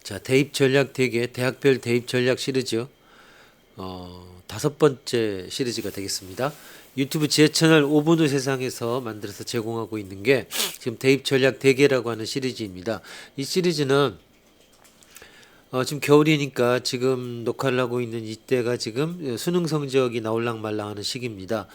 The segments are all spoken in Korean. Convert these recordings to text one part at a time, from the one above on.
자, 대입 전략 대개 대학별 대입 전략 시리즈 5번째 시리즈가 되겠습니다. 유튜브 제 채널 5분 후 세상에서 만들어서 제공하고 있는 게 지금 대입 전략 대개라고 하는 시리즈입니다. 이 시리즈는 지금 겨울이니까 지금 녹화를 하고 있는 이때가 지금 수능 성적이 나올랑 말랑 하는 시기입니다.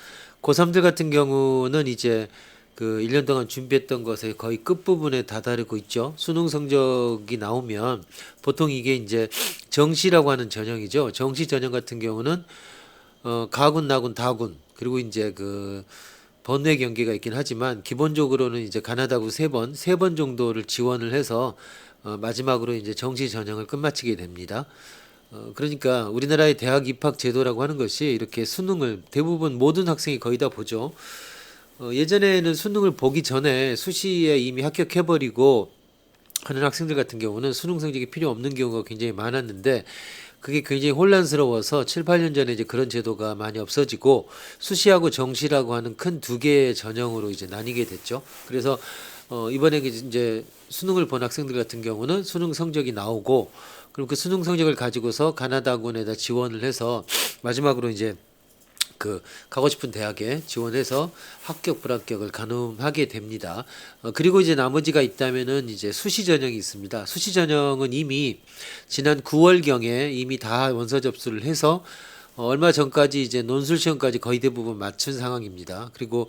고3들 같은 경우는 이제 그 1년 동안 준비했던 것의 거의 끝부분에 다다르고 있죠. 수능 성적이 나오면 보통 이게 이제 정시라고 하는 전형이죠. 정시 전형 같은 경우는 가군, 나군, 다군 그리고 이제 그 번외 경기가 있긴 하지만 기본적으로는 이제 가나다군 세 번 정도를 지원을 해서 마지막으로 이제 정시 전형을 끝마치게 됩니다. 그러니까 우리나라의 대학 입학 제도라고 하는 것이 이렇게 수능을 대부분 모든 학생이 거의 다 보죠. 예전에는 수능을 보기 전에 수시에 이미 합격해버리고 하는 학생들 같은 경우는 수능 성적이 필요 없는 경우가 굉장히 많았는데 그게 굉장히 혼란스러워서 7, 8년 전에 이제 그런 제도가 많이 없어지고 수시하고 정시라고 하는 큰 두 개의 전형으로 이제 나뉘게 됐죠. 그래서 이번에 이제 수능을 본 학생들 같은 경우는 수능 성적이 나오고 그리고 그 수능 성적을 가지고서 가나다군에다 지원을 해서 마지막으로 이제 그 가고 싶은 대학에 지원해서 합격 불합격을 가늠하게 됩니다. 그리고 이제 나머지가 있다면은 이제 수시 전형이 있습니다. 수시 전형은 이미 지난 9월경에 이미 다 원서 접수를 해서 얼마 전까지 이제 논술 시험까지 거의 대부분 맞춘 상황입니다. 그리고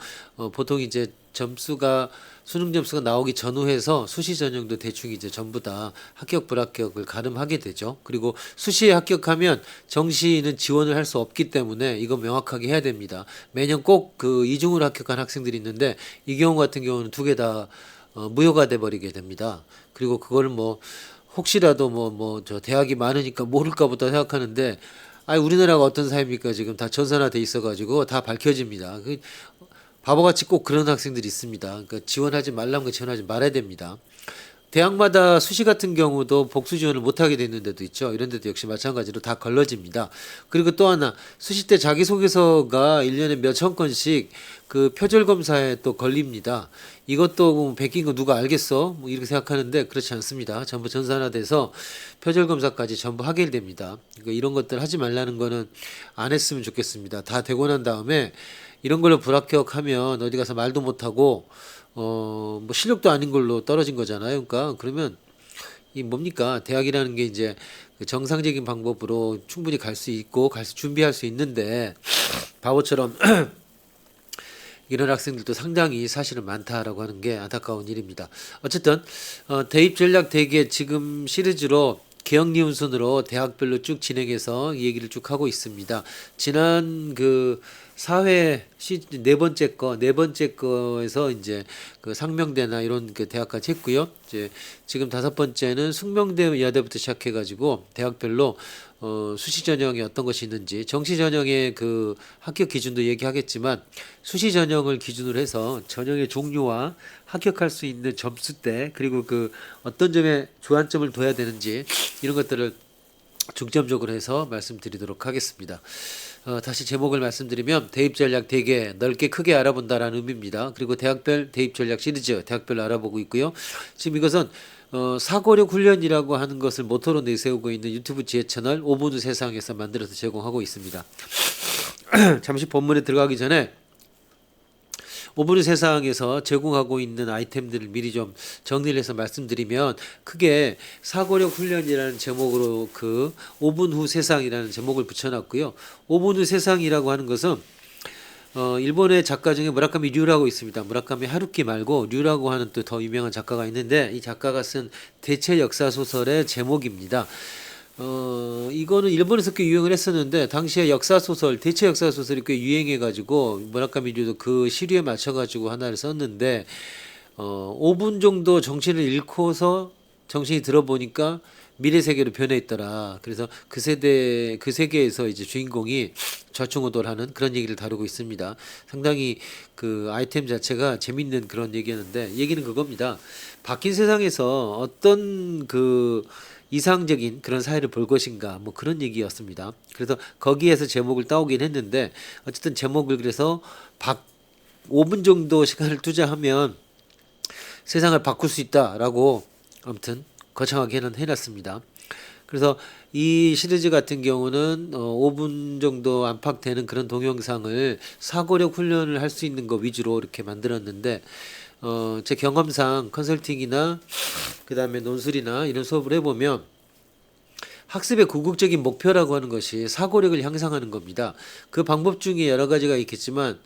보통 이제 점수가 수능 점수가 나오기 전후해서 수시 전형도 대충 이제 전부 다 합격 불합격을 가름하게 되죠. 그리고 수시에 합격하면 정시는 지원을 할 수 없기 때문에 이거 명확하게 해야 됩니다. 매년 꼭 그 이중으로 합격한 학생들이 있는데 이 경우 같은 경우는 두 개 다 무효가 돼 버리게 됩니다. 그리고 그거를 뭐 혹시라도 저 대학이 많으니까 모를까 보다 생각하는데 우리나라가 어떤 사회입니까? 지금 다 전산화돼 있어가지고 다 밝혀집니다. 바보같이 꼭 그런 학생들이 있습니다. 그러니까 지원하지 말라는 거 지원하지 말아야 됩니다. 대학마다 수시 같은 경우도 복수 지원을 못하게 되는 데도 있죠. 이런 데도 역시 마찬가지로 다 걸러집니다. 그리고 또 하나 수시 때 자기소개서가 1년에 몇천 건씩 그 표절 검사에 또 걸립니다. 이것도 뭐 베낀 거 누가 알겠어? 뭐 이렇게 생각하는데 그렇지 않습니다. 전부 전산화돼서 표절 검사까지 전부 하게 됩니다. 그러니까 이런 것들 하지 말라는 거는 안 했으면 좋겠습니다. 다 되고 난 다음에 이런 걸로 불합격하면 어디 가서 말도 못하고 뭐 실력도 아닌 걸로 떨어진 거잖아요. 그러니까 그러면 이 뭡니까? 대학이라는 게 이제 그 정상적인 방법으로 충분히 갈 수 있고 준비할 수 있는데 바보처럼 이런 학생들도 상당히 사실은 많다라고 하는 게 안타까운 일입니다. 어쨌든 대입 전략 대개 지금 시리즈로 계엄리운 순으로 대학별로 쭉 진행해서 이 얘기를 쭉 하고 있습니다. 지난 그 사회 네 번째 거에서 이제 그 상명대나 이런 그 대학까지 했고요. 이제 지금 5번째는 숙명대 여대부터 시작해가지고 대학별로 수시 전형이 어떤 것이 있는지 정시 전형의 그 합격 기준도 얘기하겠지만 수시 전형을 기준으로 해서 전형의 종류와 합격할 수 있는 점수대 그리고 그 어떤 점에 주안점을 둬야 되는지 이런 것들을 중점적으로 해서 말씀드리도록 하겠습니다. 다시 제목을 말씀드리면 대입 전략 대개 넓게 크게 알아본다라는 의미입니다. 그리고 대학별 대입 전략 시리즈 대학별로 알아보고 있고요. 지금 이것은 사고력 훈련이라고 하는 것을 모토로 내세우고 있는 유튜브 지혜 채널 5분 후 세상에서 만들어서 제공하고 있습니다. 잠시 본문에 들어가기 전에 5분 후 세상에서 제공하고 있는 아이템들을 미리 좀 정리를 해서 말씀드리면 크게 사고력 훈련이라는 제목으로 그 5분 후 세상이라는 제목을 붙여놨고요. 5분 후 세상이라고 하는 것은 일본의 작가 중에 무라카미 류라고 있습니다. 무라카미 하루키 말고 류라고 하는 또 더 유명한 작가가 있는데 이 작가가 쓴 대체 역사 소설의 제목입니다. 이거는 일본에서 꽤 유행을 했었는데 당시에 역사소설 대체 역사소설이 꽤 유행해가지고 무라카미 류도 그 시류에 맞춰가지고 하나를 썼는데 5분 정도 정신을 잃고서 정신이 들어보니까 미래 세계로 변해 있더라. 그래서 그 세계에서 이제 주인공이 좌충우돌하는 그런 얘기를 다루고 있습니다. 상당히 그 아이템 자체가 재밌는 그런 얘기였는데 얘기는 그겁니다. 바뀐 세상에서 어떤 그 이상적인 그런 사회를 볼 것인가 뭐 그런 얘기였습니다. 그래서 거기에서 제목을 따오긴 했는데 어쨌든 제목을 그래서 5분 정도 시간을 투자하면 세상을 바꿀 수 있다라고 아무튼 거창하게는 해놨습니다. 그래서 이 시리즈 같은 경우는 5분 정도 안팎되는 그런 동영상을 사고력 훈련을 할 수 있는 거 위주로 이렇게 만들었는데 제 경험상 컨설팅이나 그다음에 논술이나 이런 수업을 해보면 학습의 궁극적인 목표라고 하는 것이 사고력을 향상하는 겁니다. 그 방법 중에 여러 가지가 있겠지만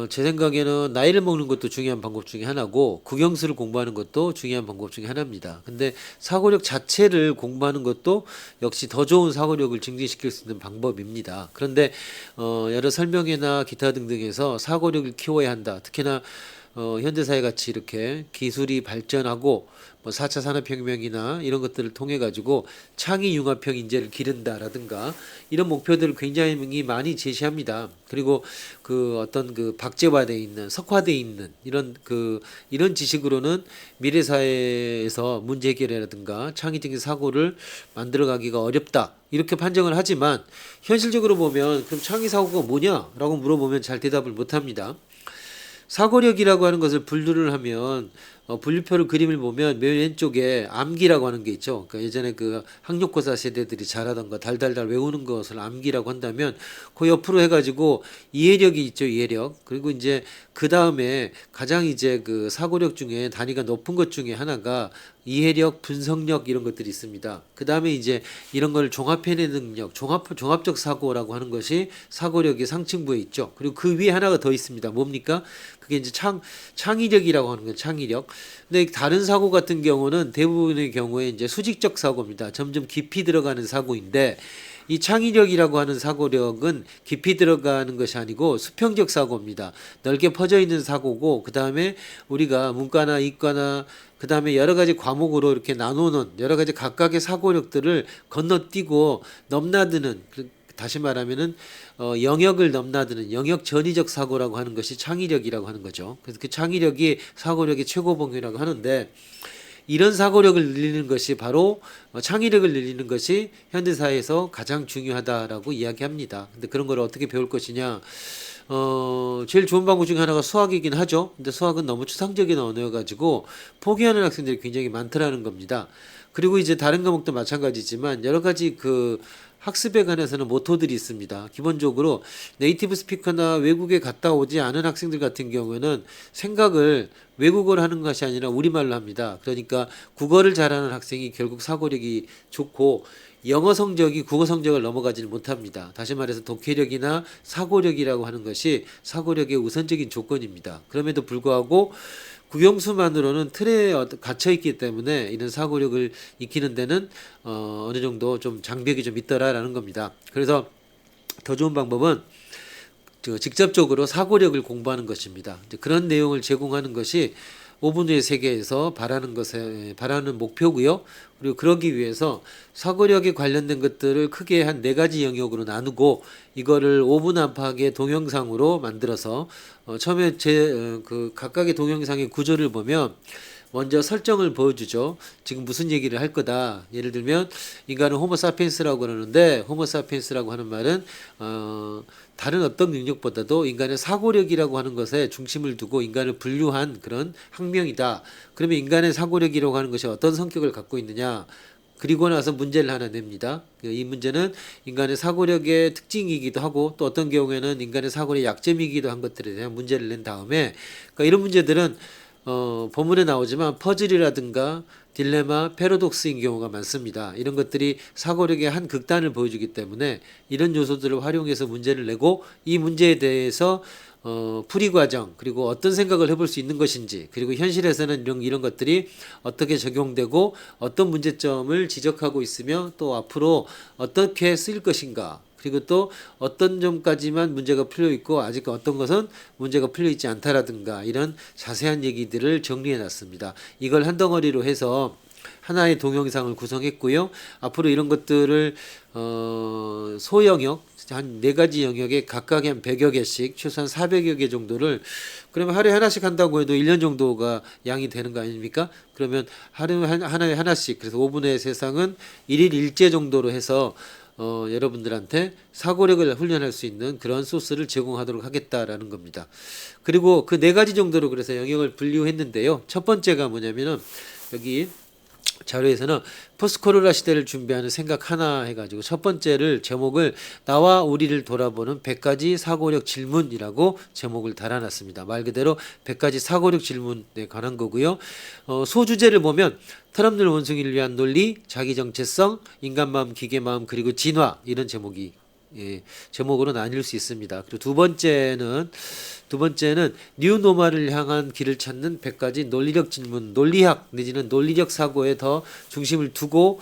제 생각에는 나이를 먹는 것도 중요한 방법 중에 하나고 국영수를 공부하는 것도 중요한 방법 중에 하나입니다. 근데 사고력 자체를 공부하는 것도 역시 더 좋은 사고력을 증진시킬 수 있는 방법입니다. 그런데 여러 설명회나 기타 등등에서 사고력을 키워야 한다. 특히나 현대사회 같이 이렇게 기술이 발전하고 뭐 4차 산업혁명이나 이런 것들을 통해 가지고 창의융합형 인재를 기른다라든가 이런 목표들을 굉장히 많이 제시합니다. 그리고 그 어떤 그 박제화돼 있는 석화돼 있는 이런 지식으로는 미래 사회에서 문제 해결이라든가 창의적인 사고를 만들어가기가 어렵다. 이렇게 판정을 하지만 현실적으로 보면 그럼 창의 사고가 뭐냐라고 물어보면 잘 대답을 못 합니다. 사고력이라고 하는 것을 분류를 하면 분류표를 그림을 보면 맨 왼쪽에 암기라고 하는 게 있죠. 그러니까 예전에 그 학력고사 세대들이 잘하던 거 달달달 외우는 것을 암기라고 한다면 그 옆으로 해가지고 이해력이 있죠. 이해력. 그리고 이제 그 다음에 가장 이제 그 사고력 중에 단위가 높은 것 중에 하나가 이해력, 분석력 이런 것들이 있습니다. 그 다음에 이제 이런 걸 종합해내는 능력, 종합적 사고라고 하는 것이 사고력의 상층부에 있죠. 그리고 그 위에 하나가 더 있습니다. 뭡니까? 그게 이제 창의력이라고 하는 거예요. 창의력. 근데 다른 사고 같은 경우는 대부분의 경우에 이제 수직적 사고입니다. 점점 깊이 들어가는 사고인데 이 창의력이라고 하는 사고력은 깊이 들어가는 것이 아니고 수평적 사고입니다. 넓게 퍼져 있는 사고고 그 다음에 우리가 문과나 이과나 그 다음에 여러 가지 과목으로 이렇게 나누는 여러 가지 각각의 사고력들을 건너뛰고 넘나드는 다시 말하면은 영역을 넘나드는 영역 전이적 사고라고 하는 것이 창의력이라고 하는 거죠. 그래서 그 창의력이 사고력의 최고봉이라고 하는데 이런 사고력을 늘리는 것이 바로 창의력을 늘리는 것이 현대사회에서 가장 중요하다라고 이야기합니다. 근데 그런 걸 어떻게 배울 것이냐? 제일 좋은 방법 중에 하나가 수학이긴 하죠. 근데 수학은 너무 추상적인 언어여가지고 포기하는 학생들이 굉장히 많더라는 겁니다. 그리고 이제 다른 과목도 마찬가지지만 여러 가지 그 학습에 관해서는 모토들이 있습니다. 기본적으로 네이티브 스피커나 외국에 갔다 오지 않은 학생들 같은 경우에는 생각을 외국어로 하는 것이 아니라 우리말로 합니다. 그러니까 국어를 잘하는 학생이 결국 사고력이 좋고 영어 성적이 국어 성적을 넘어가지는 못합니다. 다시 말해서 독해력이나 사고력이라고 하는 것이 사고력의 우선적인 조건입니다. 그럼에도 불구하고 국영수만으로는 틀에 갇혀 있기 때문에 이런 사고력을 익히는 데는 어느 정도 좀 장벽이 좀 있더라라는 겁니다. 그래서 더 좋은 방법은 직접적으로 사고력을 공부하는 것입니다. 이제 그런 내용을 제공하는 것이 5분 후의 세계에서 바라는 목표고요. 그리고 그러기 위해서 사고력에 관련된 것들을 크게 한 4가지 영역으로 나누고 이거를 5분 안팎의 동영상으로 만들어서 처음에 그 각각의 동영상의 구조를 보면 먼저 설정을 보여주죠. 지금 무슨 얘기를 할 거다. 예를 들면 인간은 호모사피엔스라고 그러는데 호모사피엔스라고 하는 말은 다른 어떤 능력보다도 인간의 사고력이라고 하는 것에 중심을 두고 인간을 분류한 그런 학명이다. 그러면 인간의 사고력이라고 하는 것이 어떤 성격을 갖고 있느냐. 그리고 나서 문제를 하나 냅니다. 이 문제는 인간의 사고력의 특징이기도 하고 또 어떤 경우에는 인간의 사고력의 약점이기도 한 것들에 대한 문제를 낸 다음에 그러니까 이런 문제들은 본문에 나오지만 퍼즐이라든가 딜레마, 패러독스인 경우가 많습니다. 이런 것들이 사고력의 한 극단을 보여주기 때문에 이런 요소들을 활용해서 문제를 내고 이 문제에 대해서 풀이 과정 그리고 어떤 생각을 해볼 수 있는 것인지 그리고 현실에서는 이런 것들이 어떻게 적용되고 어떤 문제점을 지적하고 있으며 또 앞으로 어떻게 쓰일 것인가 그리고 또 어떤 점까지만 문제가 풀려 있고 아직 어떤 것은 문제가 풀려 있지 않다라든가 이런 자세한 얘기들을 정리해 놨습니다. 이걸 한 덩어리로 해서 하나의 동영상을 구성했고요. 앞으로 이런 것들을 소영역 한 4가지 영역에 각각의 한 100여 개씩 최소한 400여 개 정도를 그러면 하루에 하나씩 한다고 해도 1년 정도가 양이 되는 거 아닙니까? 그러면 하루에 하나에 하나씩 그래서 5분의 세상은 1일 1제 정도로 해서 여러분들한테 사고력을 훈련할 수 있는 그런 소스를 제공하도록 하겠다라는 겁니다. 그리고 그 4가지 정도로 그래서 영역을 분류했는데요. 첫 번째가 뭐냐면은 여기 자료에서는 포스트 코로나 시대를 준비하는 생각 하나 해가지고 첫 번째를 제목을 나와 우리를 돌아보는 100가지 사고력 질문이라고 제목을 달아놨습니다. 말 그대로 100가지 사고력 질문에 관한 거고요. 소주제를 보면 트럼들 원숭이를 위한 논리, 자기 정체성, 인간 마음, 기계 마음, 그리고 진화 이런 제목이 제목으로 나뉠 수 있습니다. 그리고 두 번째는 뉴노멀을 향한 길을 찾는 100가지 논리력 질문, 논리학 내지는 논리적 사고에 더 중심을 두고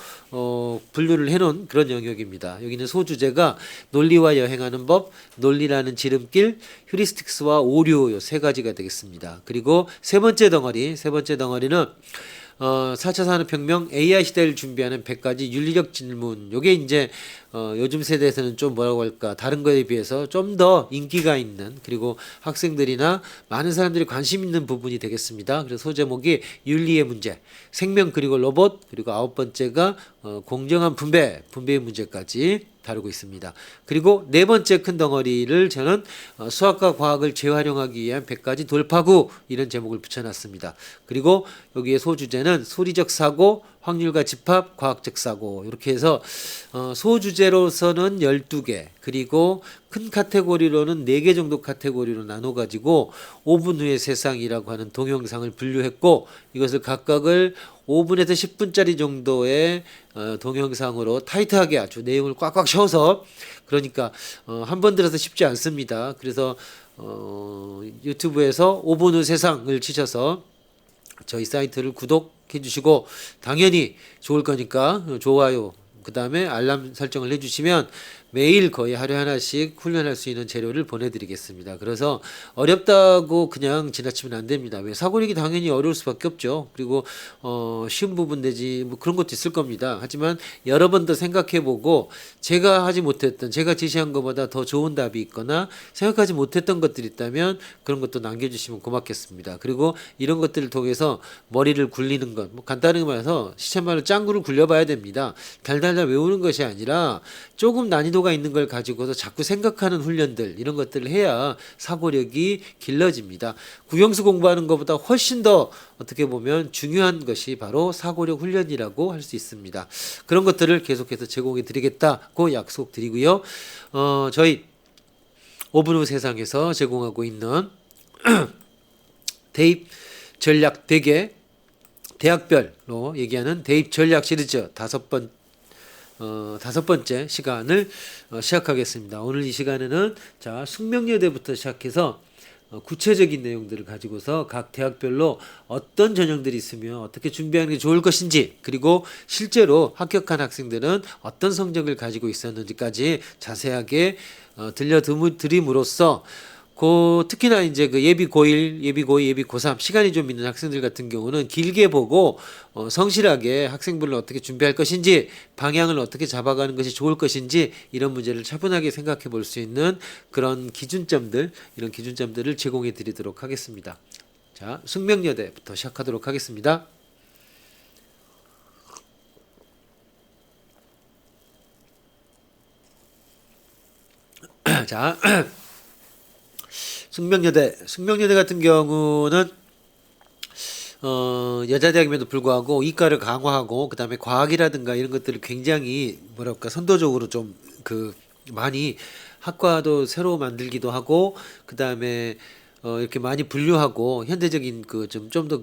분류를 해놓은 그런 영역입니다. 여기는 소주제가 논리와 여행하는 법, 논리라는 지름길, 휴리스틱스와 오류 요 세 가지가 되겠습니다. 그리고 세 번째 덩어리는 4차 산업혁명 AI 시대를 준비하는 100가지 윤리적 질문. 요게 이제 요즘 세대에서는 좀 뭐라고 할까 다른 거에 비해서 좀 더 인기가 있는 그리고 학생들이나 많은 사람들이 관심 있는 부분이 되겠습니다. 그래서 소제목이 윤리의 문제, 생명 그리고 로봇, 그리고 아홉 번째가 공정한 분배의 문제까지 다루고 있습니다. 그리고 네 번째 큰 덩어리를 저는 수학과 과학을 재활용하기 위한 100가지 돌파구 이런 제목을 붙여놨습니다. 그리고 여기에 소주제는 소리적 사고, 확률과 집합, 과학적 사고 이렇게 해서 소주제로서는 12개 그리고 큰 카테고리로는 4개 정도 카테고리로 나눠가지고 5분 후의 세상이라고 하는 동영상을 분류했고 이것을 각각을 5분에서 10분짜리 정도의 동영상으로 타이트하게 아주 내용을 꽉꽉 채워서 그러니까 한 번 들어서 쉽지 않습니다. 그래서 유튜브에서 5분 후 세상을 치셔서 저희 사이트를 구독해 주시고 당연히 좋을 거니까 좋아요 그 다음에 알람 설정을 해주시면 매일 거의 하루에 하나씩 훈련할 수 있는 재료를 보내드리겠습니다. 그래서 어렵다고 그냥 지나치면 안 됩니다. 왜 사고력이 당연히 어려울 수밖에 없죠. 그리고 쉬운 부분 내지 뭐 그런 것도 있을 겁니다. 하지만 여러 번 더 생각해보고 제가 하지 못했던 제가 제시한 것보다 더 좋은 답이 있거나 생각하지 못했던 것들이 있다면 그런 것도 남겨주시면 고맙겠습니다. 그리고 이런 것들을 통해서 머리를 굴리는 것, 뭐 간단하게 말해서 시쳇말로 짱구를 굴려봐야 됩니다. 달달달 외우는 것이 아니라 조금 난이도가 있는 걸 가지고서 자꾸 생각하는 훈련들 이런 것들을 해야 사고력이 길러집니다. 국영수 공부하는 것보다 훨씬 더 어떻게 보면 중요한 것이 바로 사고력 훈련이라고 할 수 있습니다. 그런 것들을 계속해서 제공해 드리겠다고 약속드리고요. 저희 5분 후 세상에서 제공하고 있는 대입 전략 대개 대학별로 얘기하는 대입 전략 시리즈 다섯 번째 시간을 시작하겠습니다. 오늘 이 시간에는 자 숙명여대부터 시작해서 구체적인 내용들을 가지고서 각 대학별로 어떤 전형들이 있으면 어떻게 준비하는 게 좋을 것인지 그리고 실제로 합격한 학생들은 어떤 성적을 가지고 있었는지까지 자세하게 들려드림으로써 특히나 이제 그 예비 고1, 예비 고2, 예비 고3 시간이 좀 있는 학생들 같은 경우는 길게 보고 성실하게 학생부를 어떻게 준비할 것인지 방향을 어떻게 잡아가는 것이 좋을 것인지 이런 문제를 차분하게 생각해 볼 수 있는 그런 이런 기준점들을 제공해 드리도록 하겠습니다. 자, 숙명여대부터 시작하도록 하겠습니다. 자, 숙명여대 같은 경우는 여자대학임에도 불구하고 이과를 강화하고 그다음에 과학이라든가 이런 것들을 굉장히 뭐랄까 선도적으로 좀 많이 학과도 새로 만들기도 하고 그다음에 이렇게 많이 분류하고 현대적인 좀 더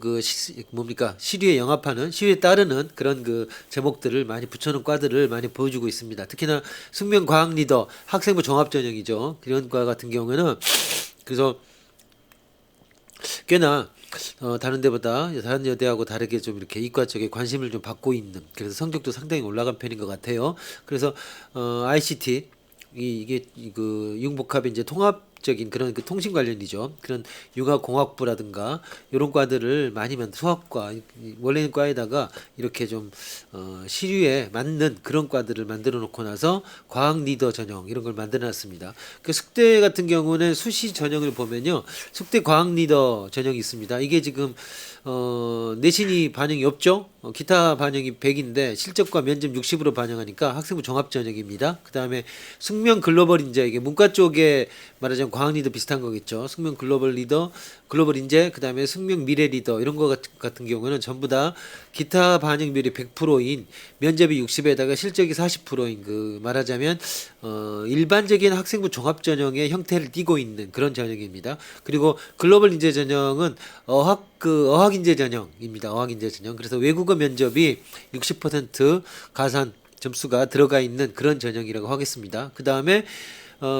시류에 영합하는 시류에 따르는 그런 제목들을 많이 붙여놓은 과들을 많이 보여주고 있습니다. 특히나 숙명과학 리더 학생부 종합 전형이죠. 그런 과 같은 경우에는 그래서 꽤나 다른 여대하고 다르게 좀 이렇게 이과 쪽에 관심을 좀 받고 있는 그래서 성적도 상당히 올라간 편인 것 같아요. 그래서 ICT 이게 융복합의 이제 통합적인 그런 통신 관련이죠. 그런 융합공학부라든가 이런 과들을 많이 수학과 원래는 과에다가 이렇게 좀 시류에 맞는 그런 과들을 만들어 놓고 나서 과학 리더 전형 이런 걸 만들어 놨습니다. 그 숙대 같은 경우는 수시 전형을 보면요. 숙대 과학 리더 전형이 있습니다. 이게 지금 내신이 반영이 없죠. 기타 반영이 100인데 실적과 면접 60으로 반영하니까 학생부 종합 전형입니다. 그 다음에 숙명 글로벌 인재 이게 문과 쪽에 말하자면 전형 과학 리더 비슷한 거겠죠. 숙명 글로벌 리더, 글로벌 인재, 그다음에 숙명 미래 리더 이런 거 같은 경우는 전부 다 기타 반영 비율이 100%인 면접이 60에다가 실적이 40%인 그 말하자면 일반적인 학생부 종합 전형의 형태를 띠고 있는 그런 전형입니다. 그리고 글로벌 인재 전형은 어학 인재 전형입니다. 어학 인재 전형. 그래서 외국어 면접이 60% 가산 점수가 들어가 있는 그런 전형이라고 하겠습니다. 그 다음에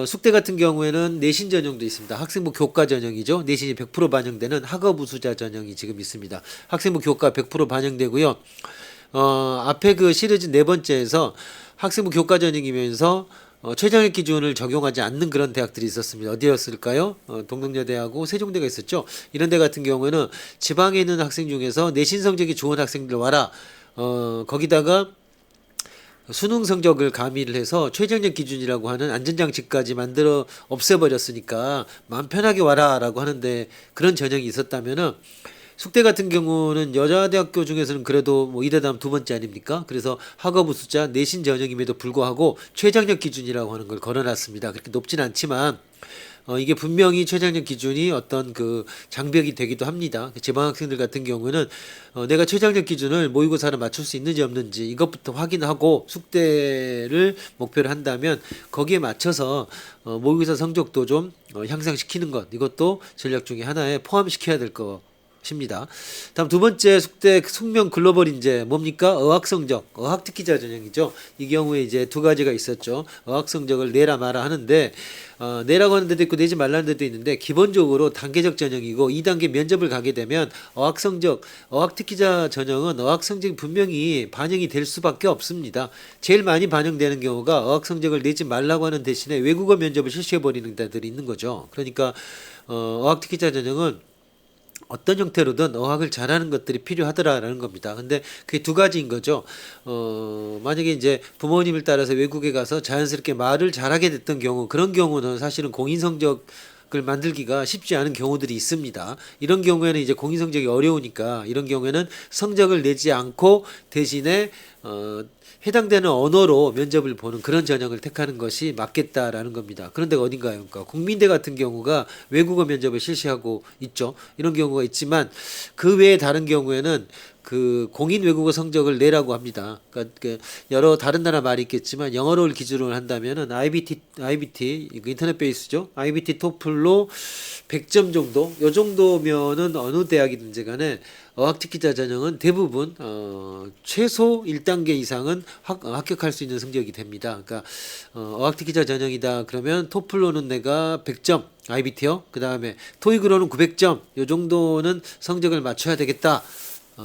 숙대 같은 경우에는 내신 전형도 있습니다. 학생부 교과 전형이죠. 내신이 100% 반영되는 학업 우수자 전형이 지금 있습니다. 학생부 교과 100% 반영되고요. 앞에 그 시리즈 네 번째에서 학생부 교과 전형이면서 최저학력 기준을 적용하지 않는 그런 대학들이 있었습니다. 어디였을까요? 동덕여대하고 세종대가 있었죠. 이런 데 같은 경우에는 지방에 있는 학생 중에서 내신 성적이 좋은 학생들 와라. 거기다가 수능 성적을 가미를 해서 최저학력 기준이라고 하는 안전장치까지 만들어 없애버렸으니까 마음 편하게 와라라고 하는데 그런 전형이 있었다면은 숙대 같은 경우는 여자대학교 중에서는 그래도 뭐 이대다음 두 번째 아닙니까? 그래서 학업 우수자 내신 전형임에도 불구하고 최저학력 기준이라고 하는 걸 걸어놨습니다. 그렇게 높진 않지만 이게 분명히 최저학력 기준이 어떤 그 장벽이 되기도 합니다. 지방 학생들 같은 경우는 내가 최저학력 기준을 모의고사를 맞출 수 있는지 없는지 이것부터 확인하고 숙대를 목표로 한다면 거기에 맞춰서 모의고사 성적도 좀 향상시키는 것 이것도 전략 중에 하나에 포함시켜야 될 것입니다. 다음 두 번째 숙대 숙명 글로벌 인재 뭡니까? 어학 성적, 어학 특기자 전형이죠. 이 경우에 이제 두 가지가 있었죠. 어학 성적을 내라 마라 하는데 내라고 하는 데도 있고 내지 말라는 데도 있는데 기본적으로 단계적 전형이고 2단계 면접을 가게 되면 어학 성적, 어학 특기자 전형은 어학 성적이 분명히 반영이 될 수밖에 없습니다. 제일 많이 반영되는 경우가 어학 성적을 내지 말라고 하는 대신에 외국어 면접을 실시해 버리는 데들이 있는 거죠. 그러니까 어학 특기자 전형은 어떤 형태로든 어학을 잘하는 것들이 필요하더라라는 겁니다. 근데 그게 두 가지인 거죠. 만약에 이제 부모님을 따라서 외국에 가서 자연스럽게 말을 잘하게 됐던 경우, 그런 경우는 사실은 공인 성적을 만들기가 쉽지 않은 경우들이 있습니다. 이런 경우에는 이제 공인 성적이 어려우니까 이런 경우에는 성적을 내지 않고 대신에 해당되는 언어로 면접을 보는 그런 전형을 택하는 것이 맞겠다라는 겁니다. 그런데 어딘가요? 그러니까 국민대 같은 경우가 외국어 면접을 실시하고 있죠. 이런 경우가 있지만 그 외에 다른 경우에는 그 공인 외국어 성적을 내라고 합니다. 그러니까 그 여러 다른 나라 말이 있겠지만 영어를 기준으로 한다면은 IBT 인터넷 베이스죠. IBT 토플로 100점 정도, 요 정도면은 어느 대학이든지 간에 어학특기자 전형은 대부분 최소 1단계 이상은 합격할 수 있는 성적이 됩니다. 그러니까 어학특기자 전형이다 그러면 토플로는 내가 100점 IBT요. 그 다음에 토익으로는 900점 요 정도는 성적을 맞춰야 되겠다.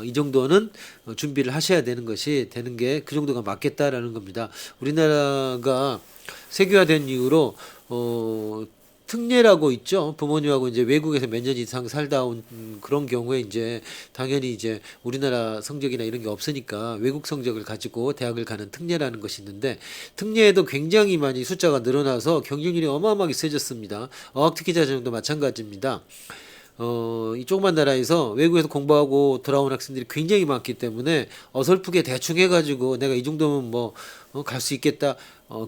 이 정도는 준비를 하셔야 되는 것이 되는 게 그 정도가 맞겠다라는 겁니다. 우리나라가 세계화된 이후로 특례라고 있죠. 부모님하고 이제 외국에서 몇 년 이상 살다 온 그런 경우에 이제 당연히 이제 우리나라 성적이나 이런 게 없으니까 외국 성적을 가지고 대학을 가는 특례라는 것이 있는데 특례에도 굉장히 많이 숫자가 늘어나서 경쟁률이 어마어마하게 세졌습니다. 어학특기자 전형도 마찬가지입니다. 이 조그만 나라에서 외국에서 공부하고 돌아온 학생들이 굉장히 많기 때문에 어설프게 대충 해가지고 내가 이 정도면 뭐 갈 수 있겠다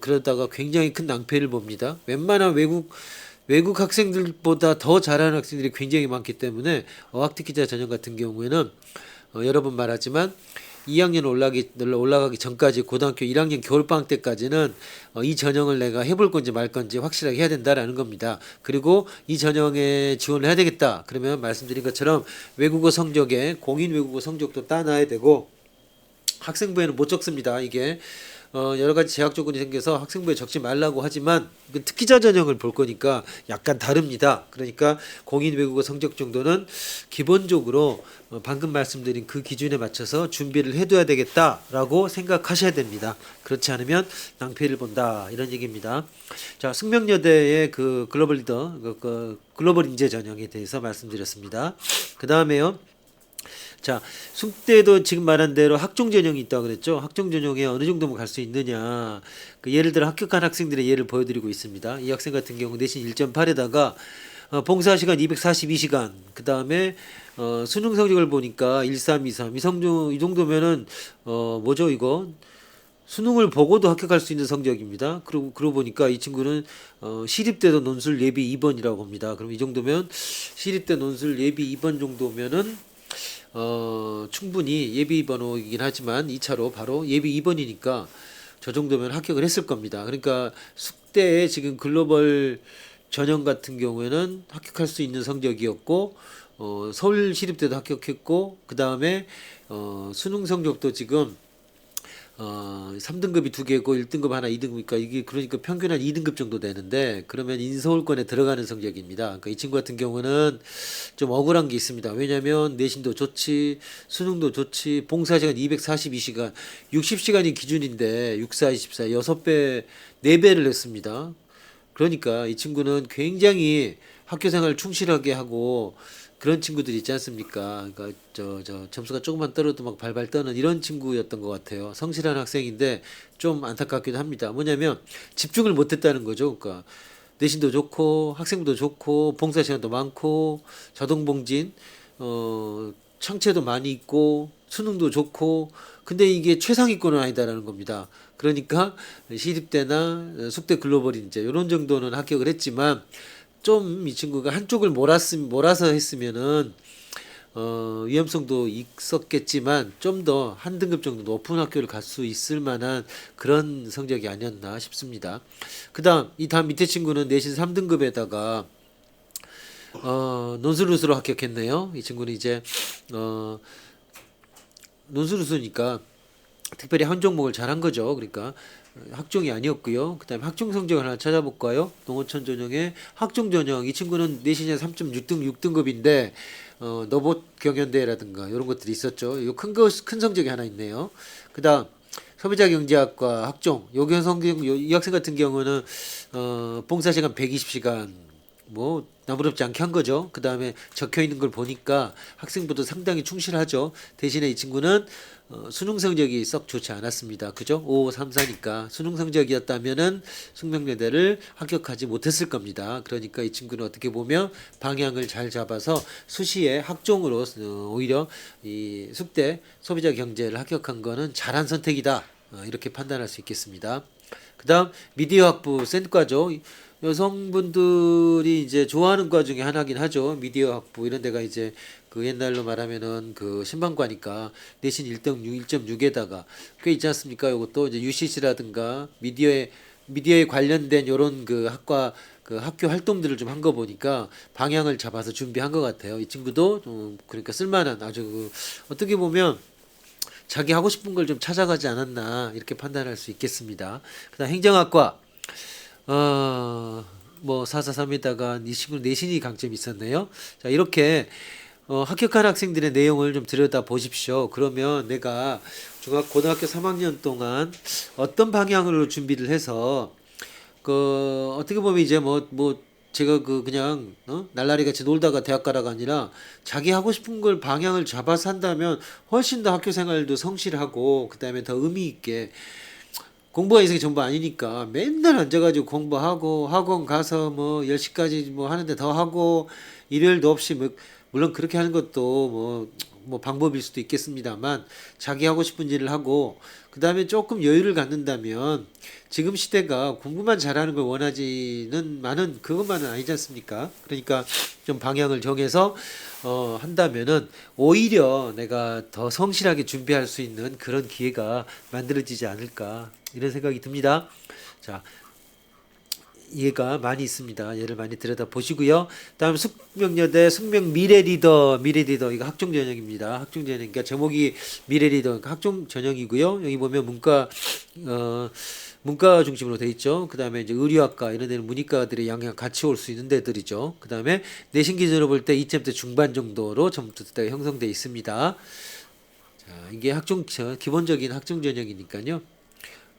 그러다가 굉장히 큰 낭패를 봅니다. 웬만한 외국 학생들보다 더 잘하는 학생들이 굉장히 많기 때문에 어학특기자 전형 같은 경우에는 여러 번 말하지만 2학년 올라가기 전까지 고등학교 1학년 겨울방학 때까지는 이 전형을 내가 해볼 건지 말 건지 확실하게 해야 된다라는 겁니다. 그리고 이 전형에 지원을 해야 되겠다. 그러면 말씀드린 것처럼 외국어 성적에 공인 외국어 성적도 따놔야 되고 학생부에는 못 적습니다. 이게 여러 가지 제약 조건이 생겨서 학생부에 적지 말라고 하지만 특기자 전형을 볼 거니까 약간 다릅니다. 그러니까 공인 외국어 성적 정도는 기본적으로 방금 말씀드린 그 기준에 맞춰서 준비를 해둬야 되겠다라고 생각하셔야 됩니다. 그렇지 않으면 낭패를 본다 이런 얘기입니다. 자, 숙명여대의 그 글로벌 리더, 글로벌 인재 전형에 대해서 말씀드렸습니다. 그 다음에요. 자, 숙대도 지금 말한 대로 학종 전형이 있다고 그랬죠. 학종 전형에 어느 정도면 갈 수 있느냐. 그 예를 들어 합격한 학생들의 예를 보여드리고 있습니다. 이 학생 같은 경우 내신 1.8에다가 봉사 시간 242시간. 그 다음에 수능 성적을 보니까 1323. 이 정도면은 뭐죠 이거? 수능을 보고도 합격할 수 있는 성적입니다. 그러고 보니까 이 친구는 시립대도 논술 예비 2번이라고 봅니다. 그럼 이 정도면 시립대 논술 예비 2번 정도면은 충분히 예비 번호이긴 하지만 2차로 바로 예비 2번이니까 저 정도면 합격을 했을 겁니다. 그러니까 숙대에 지금 글로벌 전형 같은 경우에는 합격할 수 있는 성적이었고 서울시립대도 합격했고 그 다음에 수능 성적도 지금 3등급이 2개고 1등급 하나 2등급이니까 이게 그러니까 평균 한 2등급 정도 되는데 그러면 인서울권에 들어가는 성적입니다. 그러니까 이 친구 같은 경우는 좀 억울한 게 있습니다. 왜냐하면 내신도 좋지 수능도 좋지 봉사시간 242시간 60시간이 기준인데 6, 4, 24 6배 4배를 했습니다. 그러니까 이 친구는 굉장히 학교 생활 충실하게 하고 그런 친구들 있지 않습니까? 그러니까 저 점수가 조금만 떨어도 막 발발 떠는 이런 친구였던 것 같아요. 성실한 학생인데 좀 안타깝기도 합니다. 뭐냐면 집중을 못했다는 거죠. 그러니까 내신도 좋고 학생부도 좋고 봉사 시간도 많고 자동봉진 창체도 많이 있고 수능도 좋고 근데 이게 최상위권은 아니다라는 겁니다. 그러니까 시립대나 숙대 글로벌 이제 이런 정도는 합격을 했지만 좀 이 친구가 한쪽을 몰아서 했으면은 위험성도 있었겠지만 좀 더 한 등급 정도 높은 학교를 갈 수 있을 만한 그런 성적이 아니었나 싶습니다. 그다음 이 다음 밑에 친구는 내신 3등급에다가 논술루수로 합격했네요. 이 친구는 이제 논술루수니까 특별히 한 종목을 잘한 거죠. 그러니까 학종이 아니었고요. 그다음에 학종 성적을 하나 찾아볼까요? 농어촌 전형의 학종 전형 이 친구는 내신에 3.6등 6등급인데 너봇 경연대회라든가 이런 것들이 있었죠. 이 큰 성적이 하나 있네요. 그다음 소비자경제학과 학종 이 학생 같은 경우는 봉사시간 120시간 뭐 나무럽지 않게 한 거죠. 그 다음에 적혀 있는 걸 보니까 학생부도 상당히 충실하죠. 대신에 이 친구는 수능 성적이 썩 좋지 않았습니다. 그죠? 5, 3, 4니까 수능 성적이었다면은 숙명여대를 합격하지 못했을 겁니다. 그러니까 이 친구는 어떻게 보면 방향을 잘 잡아서 수시에 학종으로 오히려 이 숙대 소비자 경제를 합격한 거는 잘한 선택이다. 이렇게 판단할 수 있겠습니다. 그다음 미디어 학부 센 과죠. 여성분들이 이제 좋아하는 과 중에 하나긴 하죠. 미디어 학부 이런 데가 이제 그 옛날로 말하면은 그 신방과니까 내신 1.6에다가 꽤 있지 않습니까? 이것도 이제 UCC라든가 미디어에 관련된 요런 그 학과 그 학교 활동들을 좀 한 거 보니까 방향을 잡아서 준비한 것 같아요. 이 친구도 좀 그러니까 쓸만한 아주 어떻게 보면 자기 하고 싶은 걸 좀 찾아가지 않았나 이렇게 판단할 수 있겠습니다. 그다음 행정학과 뭐 443에다가 이 친구 내신이 강점이 있었네요. 자, 이렇게 합격한 학생들의 내용을 좀 들여다 보십시오. 그러면 내가 고등학교 3학년 동안 어떤 방향으로 준비를 해서 어떻게 보면 이제 제가 그냥 날라리 같이 놀다가 대학 가라가 아니라 자기 하고 싶은 걸 방향을 잡아서 한다면 훨씬 더 학교 생활도 성실하고 그다음에 더 의미 있게 공부가 인생이 전부 아니니까 맨날 앉아가지고 공부하고 학원 가서 뭐 10시까지 뭐 하는데 더 하고 일요일도 없이 물론 그렇게 하는 것도 뭐 방법일 수도 있겠습니다만 자기 하고 싶은 일을 하고 그 다음에 조금 여유를 갖는다면 지금 시대가 공부만 잘하는 걸 원하지는 많은 그것만은 아니지 않습니까? 그러니까 좀 방향을 정해서 한다면은 오히려 내가 더 성실하게 준비할 수 있는 그런 기회가 만들어지지 않을까 이런 생각이 듭니다. 자, 예가 많이 있습니다. 예를 많이 들여다 보시고요. 다음 숙명여대 숙명 미래리더 이거 학종 전형입니다. 학종 전형 그러니까 제목이 미래리더 그러니까 학종 전형이고요. 여기 보면 문과 중심으로 돼 있죠. 그다음에 이제 의료학과 이런 데는 문이과들의 양양 같이 올 수 있는 데들이죠. 그다음에 내신 기준으로 볼 때 2점대 중반 정도로 점수대가 형성돼 있습니다. 자, 이게 기본적인 학종 전형이니까요.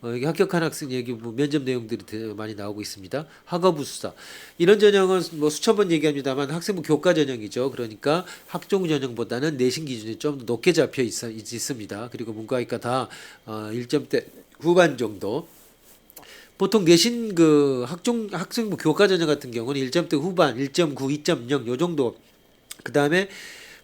여기 합격한 학생 여기 면접 내용들이 많이 나오고 있습니다. 학업 우수사 이런 전형은 뭐 수천 번 얘기합니다만 학생부 교과 전형이죠. 그러니까 학종 전형보다는 내신 기준이 좀 높게 잡혀 있습니다. 그리고 문과이과 다 1점대 후반 정도. 보통 내신 학생부 교과 전형 같은 경우는 1점대 후반, 1.9, 2.0 요 정도. 그 다음에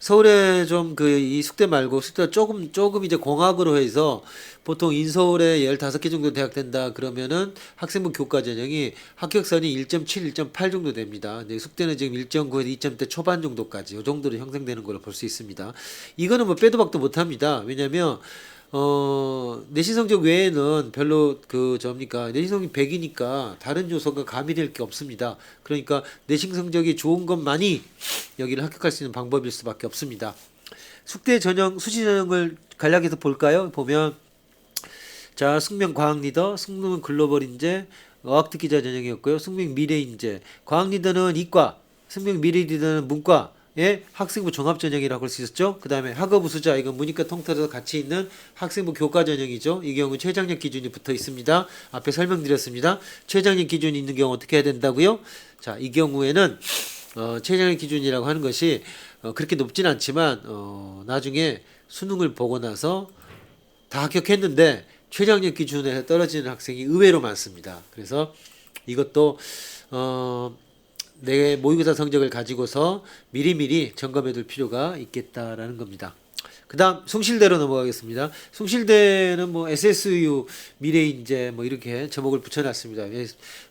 서울에 좀 그 이 숙대 말고 숙대 조금 이제 공학으로 해서 보통 인서울에 15개 정도 대학 된다 그러면은 학생부 교과 전형이 합격선이 1.7, 1.8 정도 됩니다. 근데 숙대는 지금 1.9에서 2점대 초반 정도까지 이 정도로 형성되는 걸로 볼 수 있습니다. 이거는 뭐 빼도 박도 못 합니다. 왜냐면 내신 성적 외에는 별로 그 접니까 내신 성적이 100이니까 다른 요소가 가미될 게 없습니다. 그러니까 내신 성적이 좋은 것만이 여기를 합격할 수 있는 방법일 수밖에 없습니다. 숙대 전형 수시 전형을 간략해서 볼까요? 보면 자 숙명 과학 리더, 숙명 글로벌 인재, 어학특기자 전형이었고요. 숙명 미래 인재, 과학 리더는 이과, 숙명 미래 리더는 문과. 예, 학생부 종합 전형이라고 할 수 있었죠. 그 다음에 학업 우수자, 이건 문이과 통틀어서 같이 있는 학생부 교과 전형이죠. 이 경우 최장력 기준이 붙어 있습니다. 앞에 설명드렸습니다. 최장력 기준이 있는 경우 어떻게 해야 된다고요? 자, 이 경우에는 최장력 기준이라고 하는 것이 그렇게 높진 않지만 나중에 수능을 보고 나서 다 합격했는데 최장력 기준에서 떨어지는 학생이 의외로 많습니다. 그래서 이것도 내 모의고사 성적을 가지고서 미리미리 점검해 둘 필요가 있겠다라는 겁니다. 그 다음 숭실대로 넘어가겠습니다. 숭실대는 뭐 SSU 미래인재 뭐 이렇게 제목을 붙여놨습니다.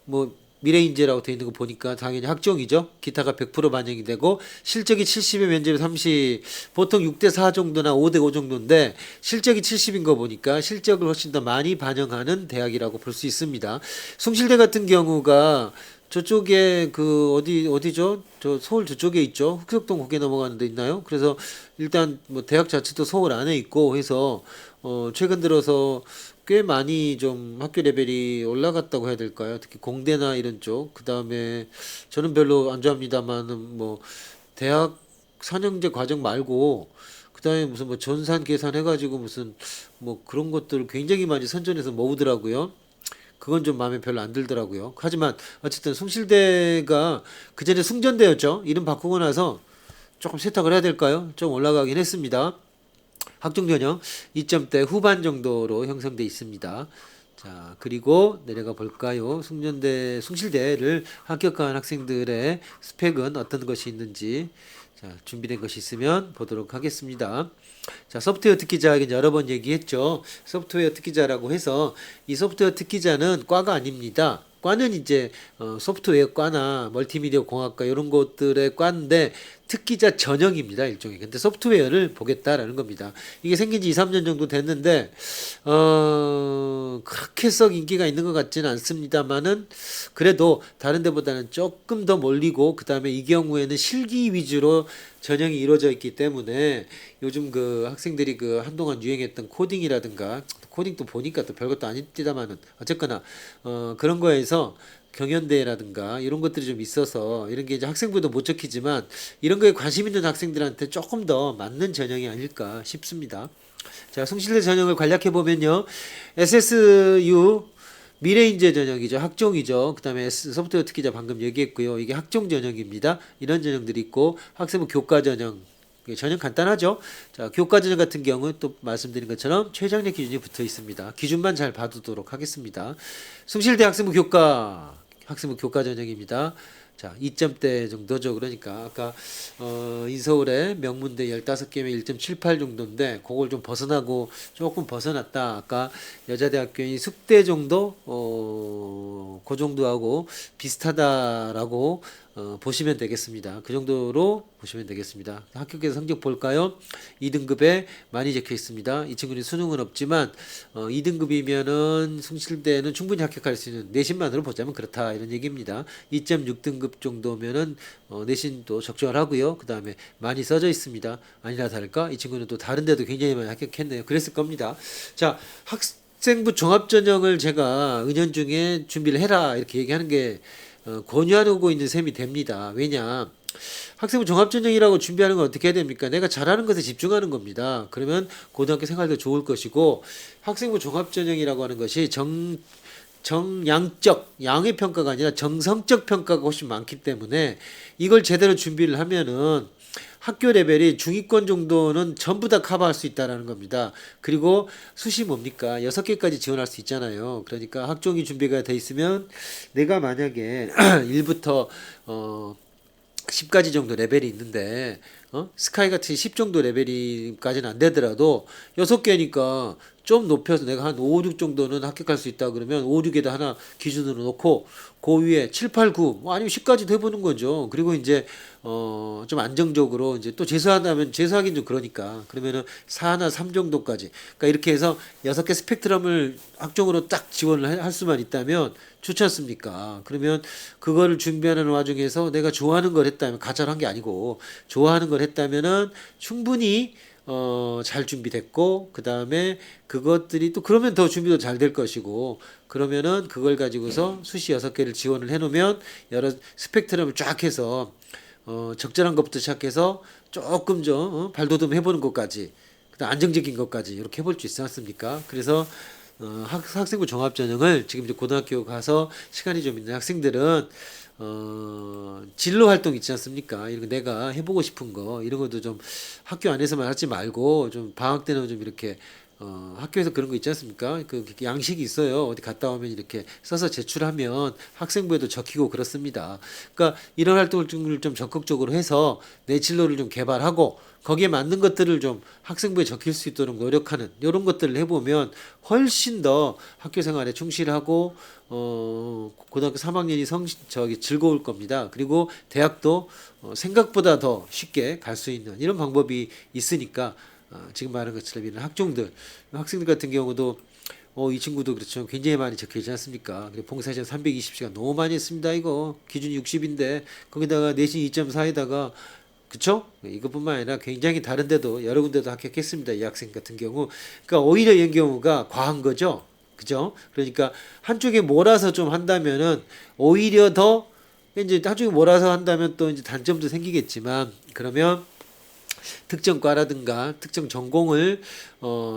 뭐 미래인재라고 되어 있는 거 보니까 당연히 학종이죠. 기타가 100% 반영이 되고 실적이 70에 면접이 30, 보통 6대4 정도나 5대5 정도인데 실적이 70인 거 보니까 실적을 훨씬 더 많이 반영하는 대학이라고 볼 수 있습니다. 숭실대 같은 경우가 저쪽에 그 어디죠? 저 서울 저쪽에 있죠. 흑석동 거기에 넘어가는 데 있나요? 그래서 일단 뭐 대학 자체도 서울 안에 있고 해서 최근 들어서 꽤 많이 좀 학교 레벨이 올라갔다고 해야 될까요? 특히 공대나 이런 쪽. 그다음에 저는 별로 안 좋아합니다만은 뭐 대학 4년제 과정 말고 그다음에 무슨 뭐 전산 계산해 가지고 무슨 뭐 그런 것들을 굉장히 많이 선전해서 모으더라고요. 그건 좀 마음에 별로 안 들더라고요. 하지만 어쨌든 숭실대가 그전에 숭전대였죠. 이름 바꾸고 나서 조금 세탁을 해야 될까요? 좀 올라가긴 했습니다. 학종 전형 2점대 후반 정도로 형성돼 있습니다. 자, 그리고 내려가 볼까요? 숭실대를 합격한 학생들의 스펙은 어떤 것이 있는지 자, 준비된 것이 있으면 보도록 하겠습니다. 자, 소프트웨어 특기자 이건 여러 번 얘기했죠. 소프트웨어 특기자라고 해서 이 소프트웨어 특기자는 과가 아닙니다. 과는 이제 소프트웨어 과나 멀티미디어 공학과 이런 것들의 과인데 특기자 전형입니다. 일종의. 근데 소프트웨어를 보겠다라는 겁니다. 이게 생긴 지 2, 3년 정도 됐는데 그렇게 썩 인기가 있는 것 같지는 않습니다만은 그래도 다른 데보다는 조금 더 몰리고 그다음에 이 경우에는 실기 위주로 전형이 이루어져 있기 때문에 요즘 그 학생들이 그 한동안 유행했던 코딩이라든가 코딩도 보니까 또 별것도 아닙니다만은 어쨌거나 그런 거에서 경연대회라든가 이런 것들이 좀 있어서 이런 게 이제 학생부도 못 적히지만 이런 거에 관심 있는 학생들한테 조금 더 맞는 전형이 아닐까 싶습니다. 자, 숭실대 전형을 간략해 보면요. SSU 미래인재 전형이죠. 학종이죠. 그 다음에 소프트웨어 특기자 방금 얘기했고요. 이게 학종 전형입니다. 이런 전형들이 있고 학생부 교과 전형 전형 간단하죠. 자, 교과 전형 같은 경우는 또 말씀드린 것처럼 최장력 기준이 붙어 있습니다. 기준만 잘 봐두도록 하겠습니다. 숭실대 학생부 교과 전형입니다. 자, 2점대 정도죠. 그러니까 아까 인서울에 명문대 15개면 1.78 정도인데 그걸 좀 벗어나고 조금 벗어났다. 아까 여자대학교인 숙대 정도 그 정도하고 비슷하다라고 보시면 되겠습니다. 그 정도로 보시면 되겠습니다. 합격해서 성적 볼까요? 2등급에 많이 적혀 있습니다. 이 친구는 수능은 없지만 2등급이면은 숭실대는 충분히 합격할 수 있는 내신만으로 보자면 그렇다 이런 얘기입니다. 2.6등급 정도면은 내신도 적절하고요. 그 다음에 많이 써져 있습니다. 아니나 다를까 이 친구는 또 다른 데도 굉장히 많이 합격했네요. 그랬을 겁니다. 자, 학생부 종합전형을 제가 은연중에 준비를 해라 이렇게 얘기하는 게 권유하고 있는 셈이 됩니다. 왜냐? 학생부 종합전형이라고 준비하는 건 어떻게 해야 됩니까? 내가 잘하는 것에 집중하는 겁니다. 그러면 고등학교 생활도 좋을 것이고 학생부 종합전형이라고 하는 것이 정양적, 양의 평가가 아니라 정성적 평가가 훨씬 많기 때문에 이걸 제대로 준비를 하면은 학교 레벨이 중위권 정도는 전부 다 커버할 수 있다라는 겁니다. 그리고 수시 뭡니까? 6개까지 지원할 수 있잖아요. 그러니까 학종이 준비가 돼 있으면 내가 만약에 1부터 10까지 정도 레벨이 있는데 스카이 같이 10 정도 레벨까지는 안 되더라도 6개니까 좀 높여서 내가 한 5, 6 정도는 합격할 수 있다 그러면 5, 6에다 하나 기준으로 놓고 그 위에 7, 8, 9 뭐 아니면 10까지도 해보는 거죠. 그리고 이제 좀 안정적으로 이제 또 재수한다면 재수하긴 좀 그러니까 그러면은 4나 3 정도까지 그러니까 이렇게 해서 6개 스펙트럼을 학종으로 딱 지원을 할 수만 있다면 좋지 않습니까? 그러면 그거를 준비하는 와중에서 내가 좋아하는 걸 했다면 가짜로 한 게 아니고 좋아하는 걸 했다면은 충분히 잘 준비됐고 그 다음에 그것들이 또 그러면 더 준비도 잘 될 것이고 그러면은 그걸 가지고서 수시 6개를 지원을 해놓으면 여러 스펙트럼을 쫙 해서 적절한 것부터 시작해서 조금 좀 발돋움 해보는 것까지 그다음 안정적인 것까지 이렇게 해볼 수 있지 않습니까? 그래서 학생부 종합전형을 지금 이제 고등학교 가서 시간이 좀 있는 학생들은 진로 활동 있지 않습니까? 이런 거 내가 해보고 싶은 거 이런 것도 좀 학교 안에서만 하지 말고 좀 방학 때는 좀 이렇게 학교에서 그런 거 있지 않습니까? 그 양식이 있어요. 어디 갔다 오면 이렇게 써서 제출하면 학생부에도 적히고 그렇습니다. 그러니까 이런 활동을 좀 적극적으로 해서 내 진로를 좀 개발하고 거기에 맞는 것들을 좀 학생부에 적힐 수 있도록 노력하는 이런 것들을 해보면 훨씬 더 학교 생활에 충실하고 고등학교 3학년이 저기 즐거울 겁니다. 그리고 대학도 생각보다 더 쉽게 갈 수 있는 이런 방법이 있으니까 지금 말한 것처럼 이런 학생들 같은 경우도 이 친구도 그렇죠. 굉장히 많이 적혀 있지 않습니까? 그리고 봉사시간 320시간 너무 많이 했습니다. 이거 기준이 60인데 거기다가 내신 2.4에다가 그쵸? 이것뿐만 아니라 굉장히 다른데도 여러 군데도 합격했습니다. 이 학생 같은 경우. 그러니까 오히려 이런 경우가 과한 거죠. 그죠? 그러니까 한쪽에 몰아서 좀 한다면은 오히려 더 이제 한쪽에 몰아서 한다면 또 이제 단점도 생기겠지만 그러면 특정 과라든가 특정 전공을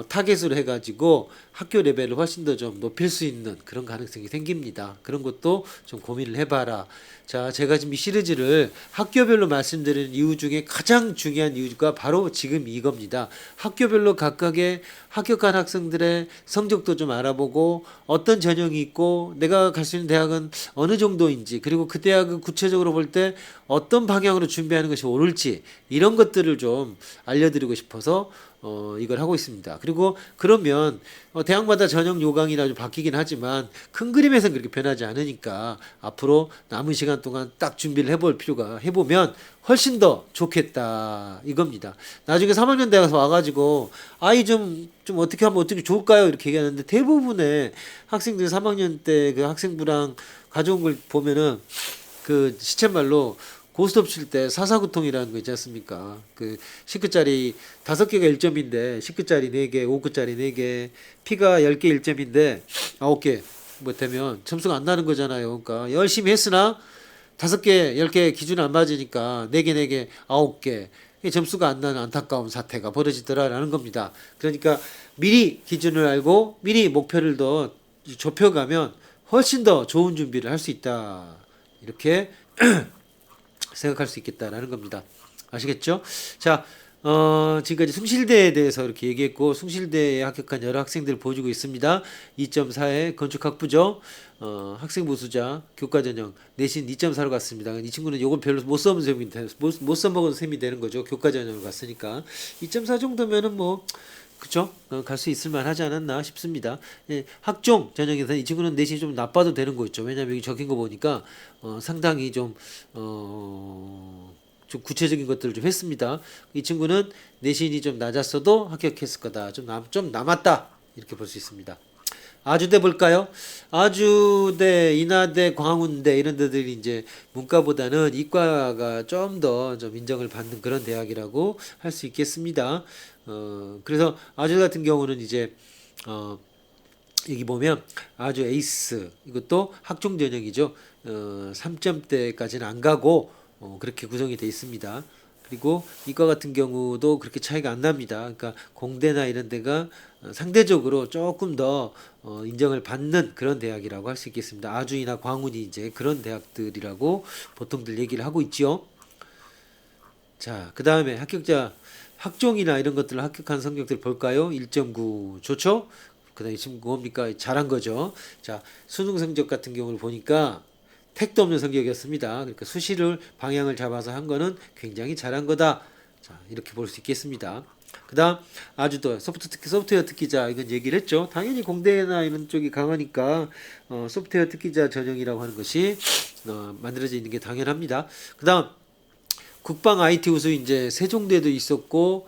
타겟으로 해가지고 학교 레벨을 훨씬 더 좀 높일 수 있는 그런 가능성이 생깁니다. 그런 것도 좀 고민을 해봐라. 자, 제가 지금 이 시리즈를 학교별로 말씀드리는 이유 중에 가장 중요한 이유가 바로 지금 이겁니다. 학교별로 각각의 합격한 학생들의 성적도 좀 알아보고 어떤 전형이 있고 내가 갈 수 있는 대학은 어느 정도인지 그리고 그 대학은 구체적으로 볼 때 어떤 방향으로 준비하는 것이 옳을지 이런 것들을 좀 알려드리고 싶어서 이걸 하고 있습니다. 그리고 그러면 대학마다 전형 요강이나 좀 바뀌긴 하지만 큰 그림에서는 그렇게 변하지 않으니까 앞으로 남은 시간 동안 딱 준비를 해보면 훨씬 더 좋겠다 이겁니다. 나중에 3학년 대 가서 와가지고 아이 좀 어떻게 하면 어떻게 좋을까요? 이렇게 얘기하는데 대부분의 학생들 3학년 때 그 학생부랑 가져온 걸 보면은 그 시쳇말로 고스톱 칠 때 사사구통이라는 거 있지 않습니까? 그 10끝짜리 5개가 1점인데 10끝짜리 4개, 5끝짜리 4개, P가 10개 1점인데 9개 뭐 되면 점수가 안 나는 거잖아요. 그러니까 열심히 했으나 5개, 10개 기준 안 맞으니까 4개, 4개, 9개 점수가 안 나는 안타까운 사태가 벌어지더라라는 겁니다. 그러니까 미리 기준을 알고 미리 목표를 더 좁혀가면 훨씬 더 좋은 준비를 할 수 있다. 이렇게 생각할 수 있겠다라는 겁니다. 아시겠죠? 자, 지금까지 숭실대에 대해서 이렇게 얘기했고 숭실대에 합격한 여러 학생들을 보여주고 있습니다. 2.4의 건축학부죠. 학생부 수자 교과전형 내신 2.4로 갔습니다. 이 친구는 요건 별로 못 써먹은 셈이 되는 거죠. 교과전형을 갔으니까 2.4 정도면은 뭐 그쵸? 갈 수 있을 만하지 않았나 싶습니다. 예, 학종 전형에서 이 친구는 내신이 좀 나빠도 되는 거 있죠. 왜냐면 여기 적힌 거 보니까 상당히 좀 구체적인 것들을 좀 했습니다. 이 친구는 내신이 좀 낮았어도 합격했을 거다. 좀 남았다. 이렇게 볼 수 있습니다. 아주대 볼까요? 아주대, 인하대, 광운대 이런 데들이 이제 문과보다는 이과가 좀 더 좀 인정을 받는 그런 대학이라고 할 수 있겠습니다. 그래서 아주대 같은 경우는 이제 여기 보면 아주 에이스 이것도 학종 전형이죠. 3점대까지는 안 가고 그렇게 구성이 되어 있습니다. 그리고 이과 같은 경우도 그렇게 차이가 안 납니다. 그러니까 공대나 이런 데가 상대적으로 조금 더 인정을 받는 그런 대학이라고 할 수 있겠습니다. 아주이나 광운이 이제 그런 대학들이라고 보통들 얘기를 하고 있죠. 자, 그 다음에 학종이나 이런 것들을 합격한 성적들 볼까요? 1.9 좋죠? 그 다음에 지금 뭡니까? 잘한 거죠. 자, 수능 성적 같은 경우를 보니까 택도 없는 성적이었습니다. 그러니까 수시를 방향을 잡아서 한 거는 굉장히 잘한 거다. 자, 이렇게 볼 수 있겠습니다. 그다음 아주도 소프트웨어 특기자 이건 얘기를 했죠. 당연히 공대나 이런 쪽이 강하니까 소프트웨어 특기자 전형이라고 하는 것이 만들어져 있는 게 당연합니다. 그다음 국방 IT 우수 이제 세종대도 있었고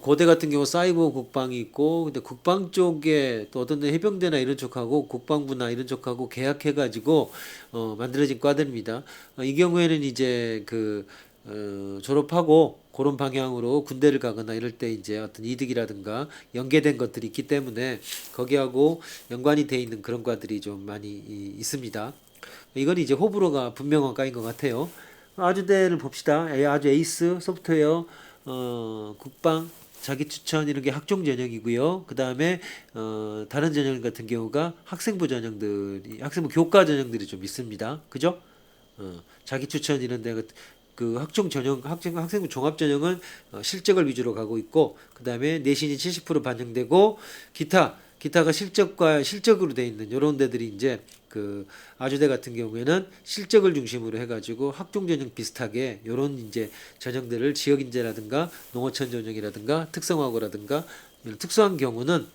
고대 같은 경우 사이버 국방이 있고 근데 국방 쪽에 또 어떤 데 해병대나 이런 쪽하고 국방부나 이런 쪽하고 계약해 가지고 만들어진 과들입니다. 이 경우에는 이제 졸업하고 그런 방향으로 군대를 가거나 이럴 때 이제 어떤 이득이라든가 연계된 것들이 있기 때문에 거기하고 연관이 돼 있는 그런 과들이 좀 많이 있습니다. 이건 이제 호불호가 분명한 과인 것 같아요. 아주대를 봅시다. 아주 에이스 소프트웨어 국방 자기 추천 이런 게 학종 전형이고요. 그 다음에 다른 전형 같은 경우가 학생부 전형들이 학생부 교과 전형들이 좀 있습니다. 그죠? 자기 추천 이런 데 그 학종 전형 학생부 종합 전형은 실적을 위주로 가고 있고 그 다음에 내신이 70% 반영되고 기타가 실적으로 돼 있는 이런 데들이 이제 그 아주대 같은 경우에는 실적을 중심으로 해가지고 학종 전형 비슷하게 이런 이제 전형들을 지역 인재라든가 농어촌 전형이라든가 특성화고라든가 이런 특수한 경우는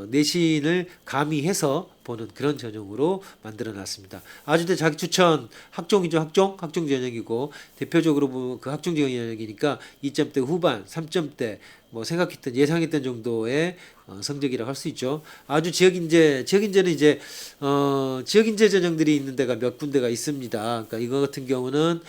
내신을 가미해서 보는 그런 전형으로 만들어 놨습니다. 아주대 자기 추천 학종이죠. 학종 전형이고 대표적으로 보면 그 학종 전형이니까 2점대 후반 3점대 뭐 생각했던 예상했던 정도의 성적이라고 할 수 있죠. 아주 지역인재는 이제 지역인재 전형들이 있는 데가 몇 군데가 있습니다. 그러니까 이거 같은 경우는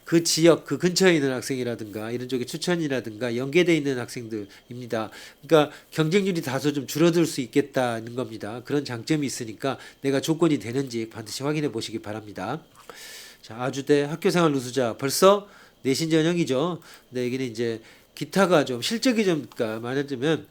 그 지역 그 근처에 있는 학생이라든가 이런 쪽에 추천이라든가 연계되어 있는 학생들입니다. 그러니까 경쟁률이 다소 좀 줄어들 수 있겠다는 겁니다. 그런 장점이 있으니까 내가 조건이 되는지 반드시 확인해 보시기 바랍니다. 자, 아주대 학교생활 우수자 벌써 내신 전형이죠. 근데 여기는 이제 기타가 좀 실적이 좀 그러니까 말하자면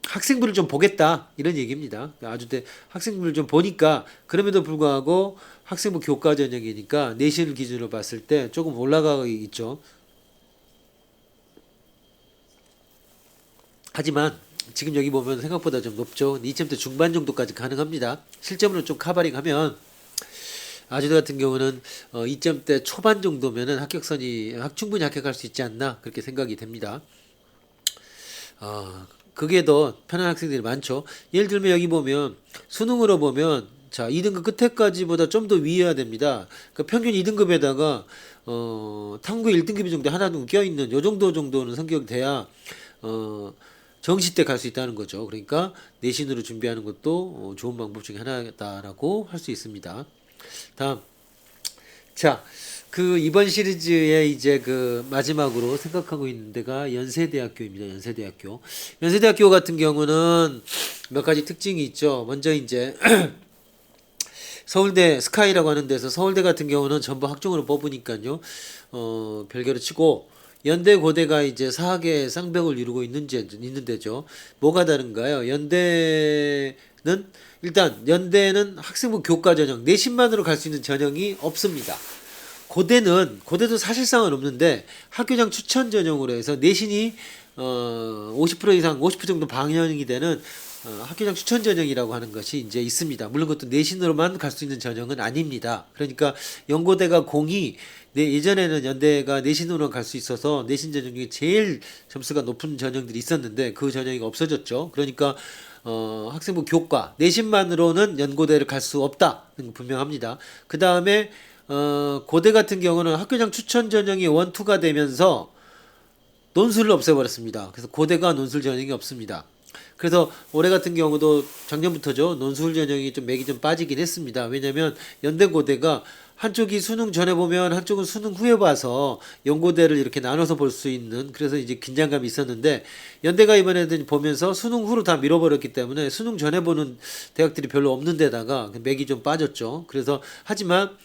학생부를 좀 보겠다 이런 얘기입니다. 아주대 학생부를 좀 보니까 그럼에도 불구하고 학생부 교과 전형이니까 내신을 기준으로 봤을 때 조금 올라가 있죠. 하지만 지금 여기 보면 생각보다 좀 높죠. 2점대 중반 정도까지 가능합니다. 실점으로 좀 커버링하면 아주대 같은 경우는 2점대 초반 정도면은 충분히 합격할 수 있지 않나 그렇게 생각이 됩니다. 그게 더 편한 학생들이 많죠. 예를 들면 여기 보면 수능으로 보면 자 2등급 끝에까지보다 좀 더 위여야 됩니다. 그러니까 평균 2등급에다가 탐구 1등급이 정도 하나 더 껴있는 요 정도는 성격이 돼야 정시 때 갈 수 있다는 거죠. 그러니까 내신으로 준비하는 것도 좋은 방법 중에 하나다라고 할 수 있습니다. 다음 자 이번 시리즈의 이제 마지막으로 생각하고 있는 데가 연세대학교입니다. 연세대학교 같은 경우는 몇 가지 특징이 있죠. 먼저 이제 서울대 스카이라고 하는 데서 서울대 같은 경우는 전부 학종으로 뽑으니까요. 별개로 치고 연대 고대가 이제 사학의 쌍벽을 이루고 있는 데죠. 뭐가 다른가요? 연대는 학생부 교과 전형 내신만으로 갈 수 있는 전형이 없습니다. 고대도 사실상은 없는데 학교장 추천 전형으로 해서 내신이 50% 이상 50% 정도 방영이 되는 학교장 추천 전형이라고 하는 것이 이제 있습니다. 물론 그것도 내신으로만 갈 수 있는 전형은 아닙니다. 그러니까 연고대가 예전에는 연대가 내신으로 갈 수 있어서 내신 전형 중에 제일 점수가 높은 전형들이 있었는데 그 전형이 없어졌죠. 그러니까 학생부 교과 내신만으로는 연고대를 갈 수 없다는 거 분명합니다. 그 다음에 고대 같은 경우는 학교장 추천 전형이 1, 2가 되면서 논술을 없애버렸습니다. 그래서 고대가 논술 전형이 없습니다. 그래서 올해 같은 경우도 작년부터죠. 논술 전형이 좀 맥이 좀 빠지긴 했습니다. 왜냐면 연대 고대가 한쪽이 수능 전에 보면 한쪽은 수능 후에 봐서 연고대를 이렇게 나눠서 볼 수 있는 그래서 이제 긴장감이 있었는데 연대가 이번에는 보면서 수능 후로 다 밀어버렸기 때문에 수능 전에 보는 대학들이 별로 없는 데다가 맥이 좀 빠졌죠. 그래서 하지만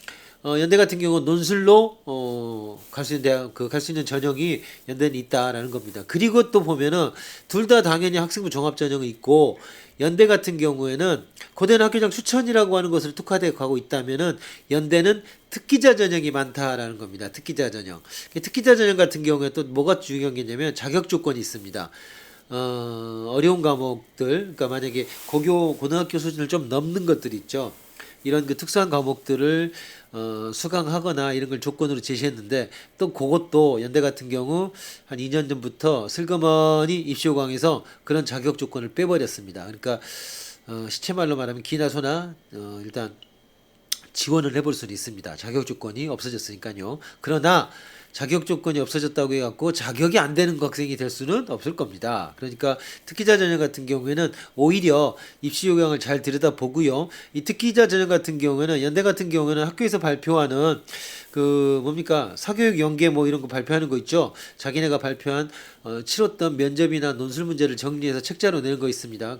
연대 같은 경우는 논술로 갈 수 있는 갈 수 있는 전형이 연대는 있다라는 겁니다. 그리고 또 보면은 둘 다 당연히 학생부 종합 전형이 있고 연대 같은 경우에는 고대는 학교장 추천이라고 하는 것을 특화되어 가고 있다면은 연대는 특기자 전형이 많다라는 겁니다. 특기자 전형 같은 경우에 또 뭐가 중요한 게냐면 자격 조건이 있습니다. 어려운 과목들 그러니까 만약에 고등학교 수준을 좀 넘는 것들 있죠. 이런 특수한 과목들을 수강하거나 이런 걸 조건으로 제시했는데 또 그것도 연대 같은 경우 한 2년 전부터 슬그머니 입시호강에서 그런 자격 조건을 빼버렸습니다. 그러니까 시체말로 말하면 기나 소나 일단 지원을 해볼 수는 있습니다. 자격 조건이 없어졌으니까요. 그러나 자격 조건이 없어졌다고 해갖고 자격이 안 되는 학생이 될 수는 없을 겁니다. 그러니까 특기자 전형 같은 경우에는 오히려 입시 요강을 잘 들여다보고요. 이 특기자 전형 같은 경우에는 연대 같은 경우에는 학교에서 발표하는 그 뭡니까 사교육 연계 뭐 이런 거 발표하는 거 있죠. 자기네가 발표한 치렀던 면접이나 논술 문제를 정리해서 책자로 내는 거 있습니다.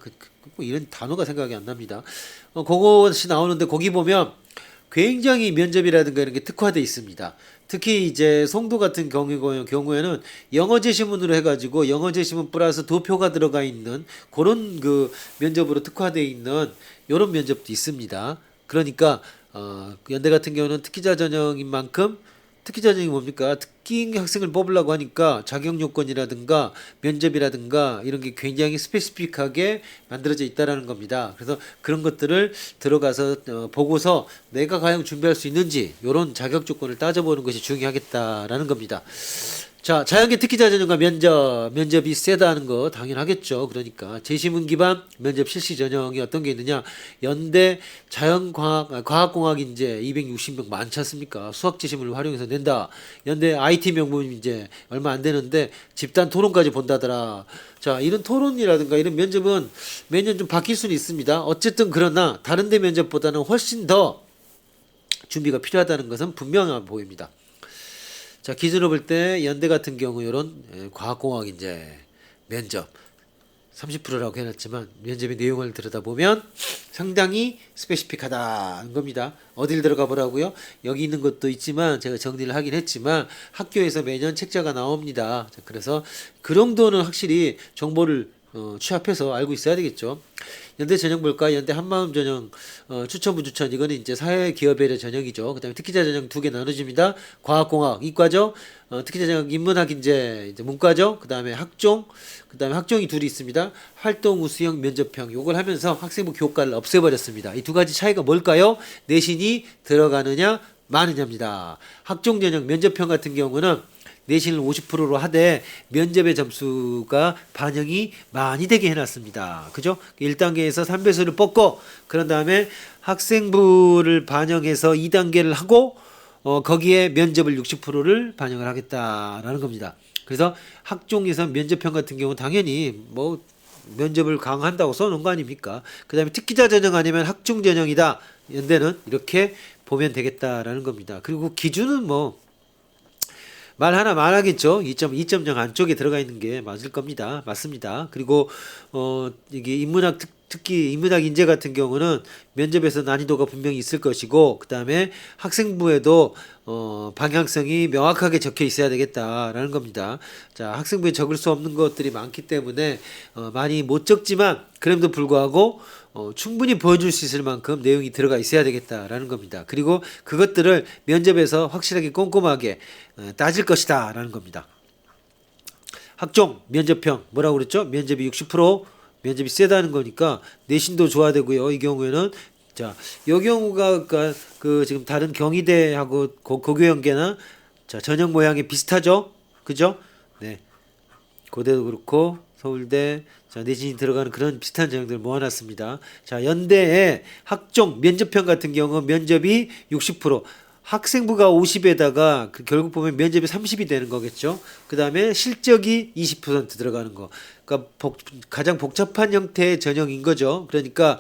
뭐 이런 단어가 생각이 안 납니다. 그것이 나오는데 거기 보면 굉장히 면접이라든가 이런 게 특화되어 있습니다. 특히 이제 송도 같은 경우에는 영어 제시문으로 해가지고 영어 제시문 플러스 도표가 들어가 있는 그런 그 면접으로 특화되어 있는 이런 면접도 있습니다. 그러니까 연대 같은 경우는 특기자 전형인 만큼 특기자 전형이 뭡니까? 특기 학생을 뽑으려고 하니까 자격 요건이라든가 면접이라든가 이런 게 굉장히 스페시픽하게 만들어져 있다라는 겁니다. 그래서 그런 것들을 들어가서 보고서 내가 과연 준비할 수 있는지 이런 자격 조건을 따져보는 것이 중요하겠다라는 겁니다. 자, 자연계 특기자 전형과 면접이 세다는 거 당연하겠죠. 그러니까 제시문 기반 면접 실시 전형이 어떤 게 있느냐? 연대 과학공학 인재 260명 많지 않습니까? 수학 제시문을 활용해서 낸다. 연대 IT 명문 인재 얼마 안 되는데 집단 토론까지 본다더라. 자, 이런 토론이라든가 이런 면접은 매년 좀 바뀔 수는 있습니다. 어쨌든 그러나 다른 데 면접보다는 훨씬 더 준비가 필요하다는 것은 분명해 보입니다. 자, 기준으로 볼 때 연대 같은 경우 이런 과학공학 인재 면접 30%라고 해놨지만 면접의 내용을 들여다보면 상당히 스페시픽하다는 겁니다. 어딜 들어가 보라고요? 여기 있는 것도 있지만 제가 정리를 하긴 했지만 학교에서 매년 책자가 나옵니다. 자, 그래서 그 정도는 확실히 정보를 취합해서 알고 있어야 되겠죠. 연대 전형 볼까? 연대 한마음 전형 추천부 추천 이거는 이제 사회 기업의 전형이죠. 그다음에 특기자 전형 두 개 나눠집니다. 과학공학 이과죠. 특기자 전형 인문학 이제 문과죠. 그다음에 학종 그다음에 학종이 둘이 있습니다. 활동 우수형 면접형 요걸 하면서 학생부 교과를 없애버렸습니다. 이 두 가지 차이가 뭘까요? 내신이 들어가느냐 마느냐입니다. 학종 전형 면접형 같은 경우는 내신을 50%로 하되 면접의 점수가 반영이 많이 되게 해놨습니다. 그죠? 1단계에서 3배수를 뽑고 그런 다음에 학생부를 반영해서 2단계를 하고 거기에 면접을 60%를 반영을 하겠다라는 겁니다. 그래서 학종에서 면접형 같은 경우는 당연히 뭐 면접을 강화한다고 써놓은 거 아닙니까? 그 다음에 특기자 전형 아니면 학종 전형이다. 연대는 이렇게 보면 되겠다라는 겁니다. 그리고 기준은 뭐 말 하나 말하겠죠. 2.0 안쪽에 들어가 있는 게 맞을 겁니다. 맞습니다. 그리고 이게 인문학 특히 인문학 인재 같은 경우는 면접에서 난이도가 분명히 있을 것이고 그다음에 학생부에도 방향성이 명확하게 적혀 있어야 되겠다라는 겁니다. 자, 학생부에 적을 수 없는 것들이 많기 때문에 많이 못 적지만 그럼에도 불구하고 충분히 보여줄 수 있을 만큼 내용이 들어가 있어야 되겠다라는 겁니다. 그리고 그것들을 면접에서 확실하게 꼼꼼하게 따질 것이다 라는 겁니다. 학종, 면접형 뭐라고 그랬죠? 면접이 60% 면접이 세다는 거니까 내신도 줘야 되고요. 이 경우에는 자, 이 경우가 그 지금 다른 경희대하고 고교연계나 자, 전형 모양이 비슷하죠? 그죠? 네. 고대도 그렇고 서울대 자, 내신이 들어가는 그런 비슷한 전형들을 모아놨습니다. 자, 연대의 학종 면접형 같은 경우 면접이 60% 학생부가 50에다가 결국 보면 면접이 30이 되는 거겠죠. 그 다음에 실적이 20% 들어가는 거. 그러니까 가장 복잡한 형태의 전형인 거죠. 그러니까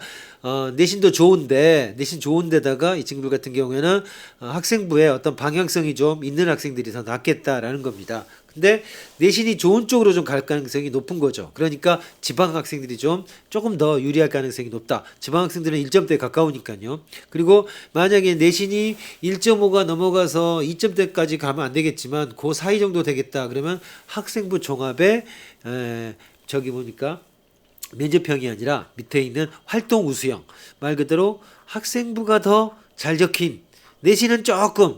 내신도 좋은데 내신 좋은데다가 이 친구들 같은 경우에는 학생부에 어떤 방향성이 좀 있는 학생들이 더 낫겠다라는 겁니다. 근데 내신이 좋은 쪽으로 좀 갈 가능성이 높은 거죠. 그러니까 지방 학생들이 조금 더 유리할 가능성이 높다. 지방 학생들은 1점대에 가까우니까요. 그리고 만약에 내신이 1.5가 넘어가서 2점대까지 가면 안 되겠지만 그 사이 정도 되겠다. 그러면 학생부 종합에 저기 뭡니까? 면접형이 아니라 밑에 있는 활동 우수형. 말 그대로 학생부가 더 잘 적힌 내신은 조금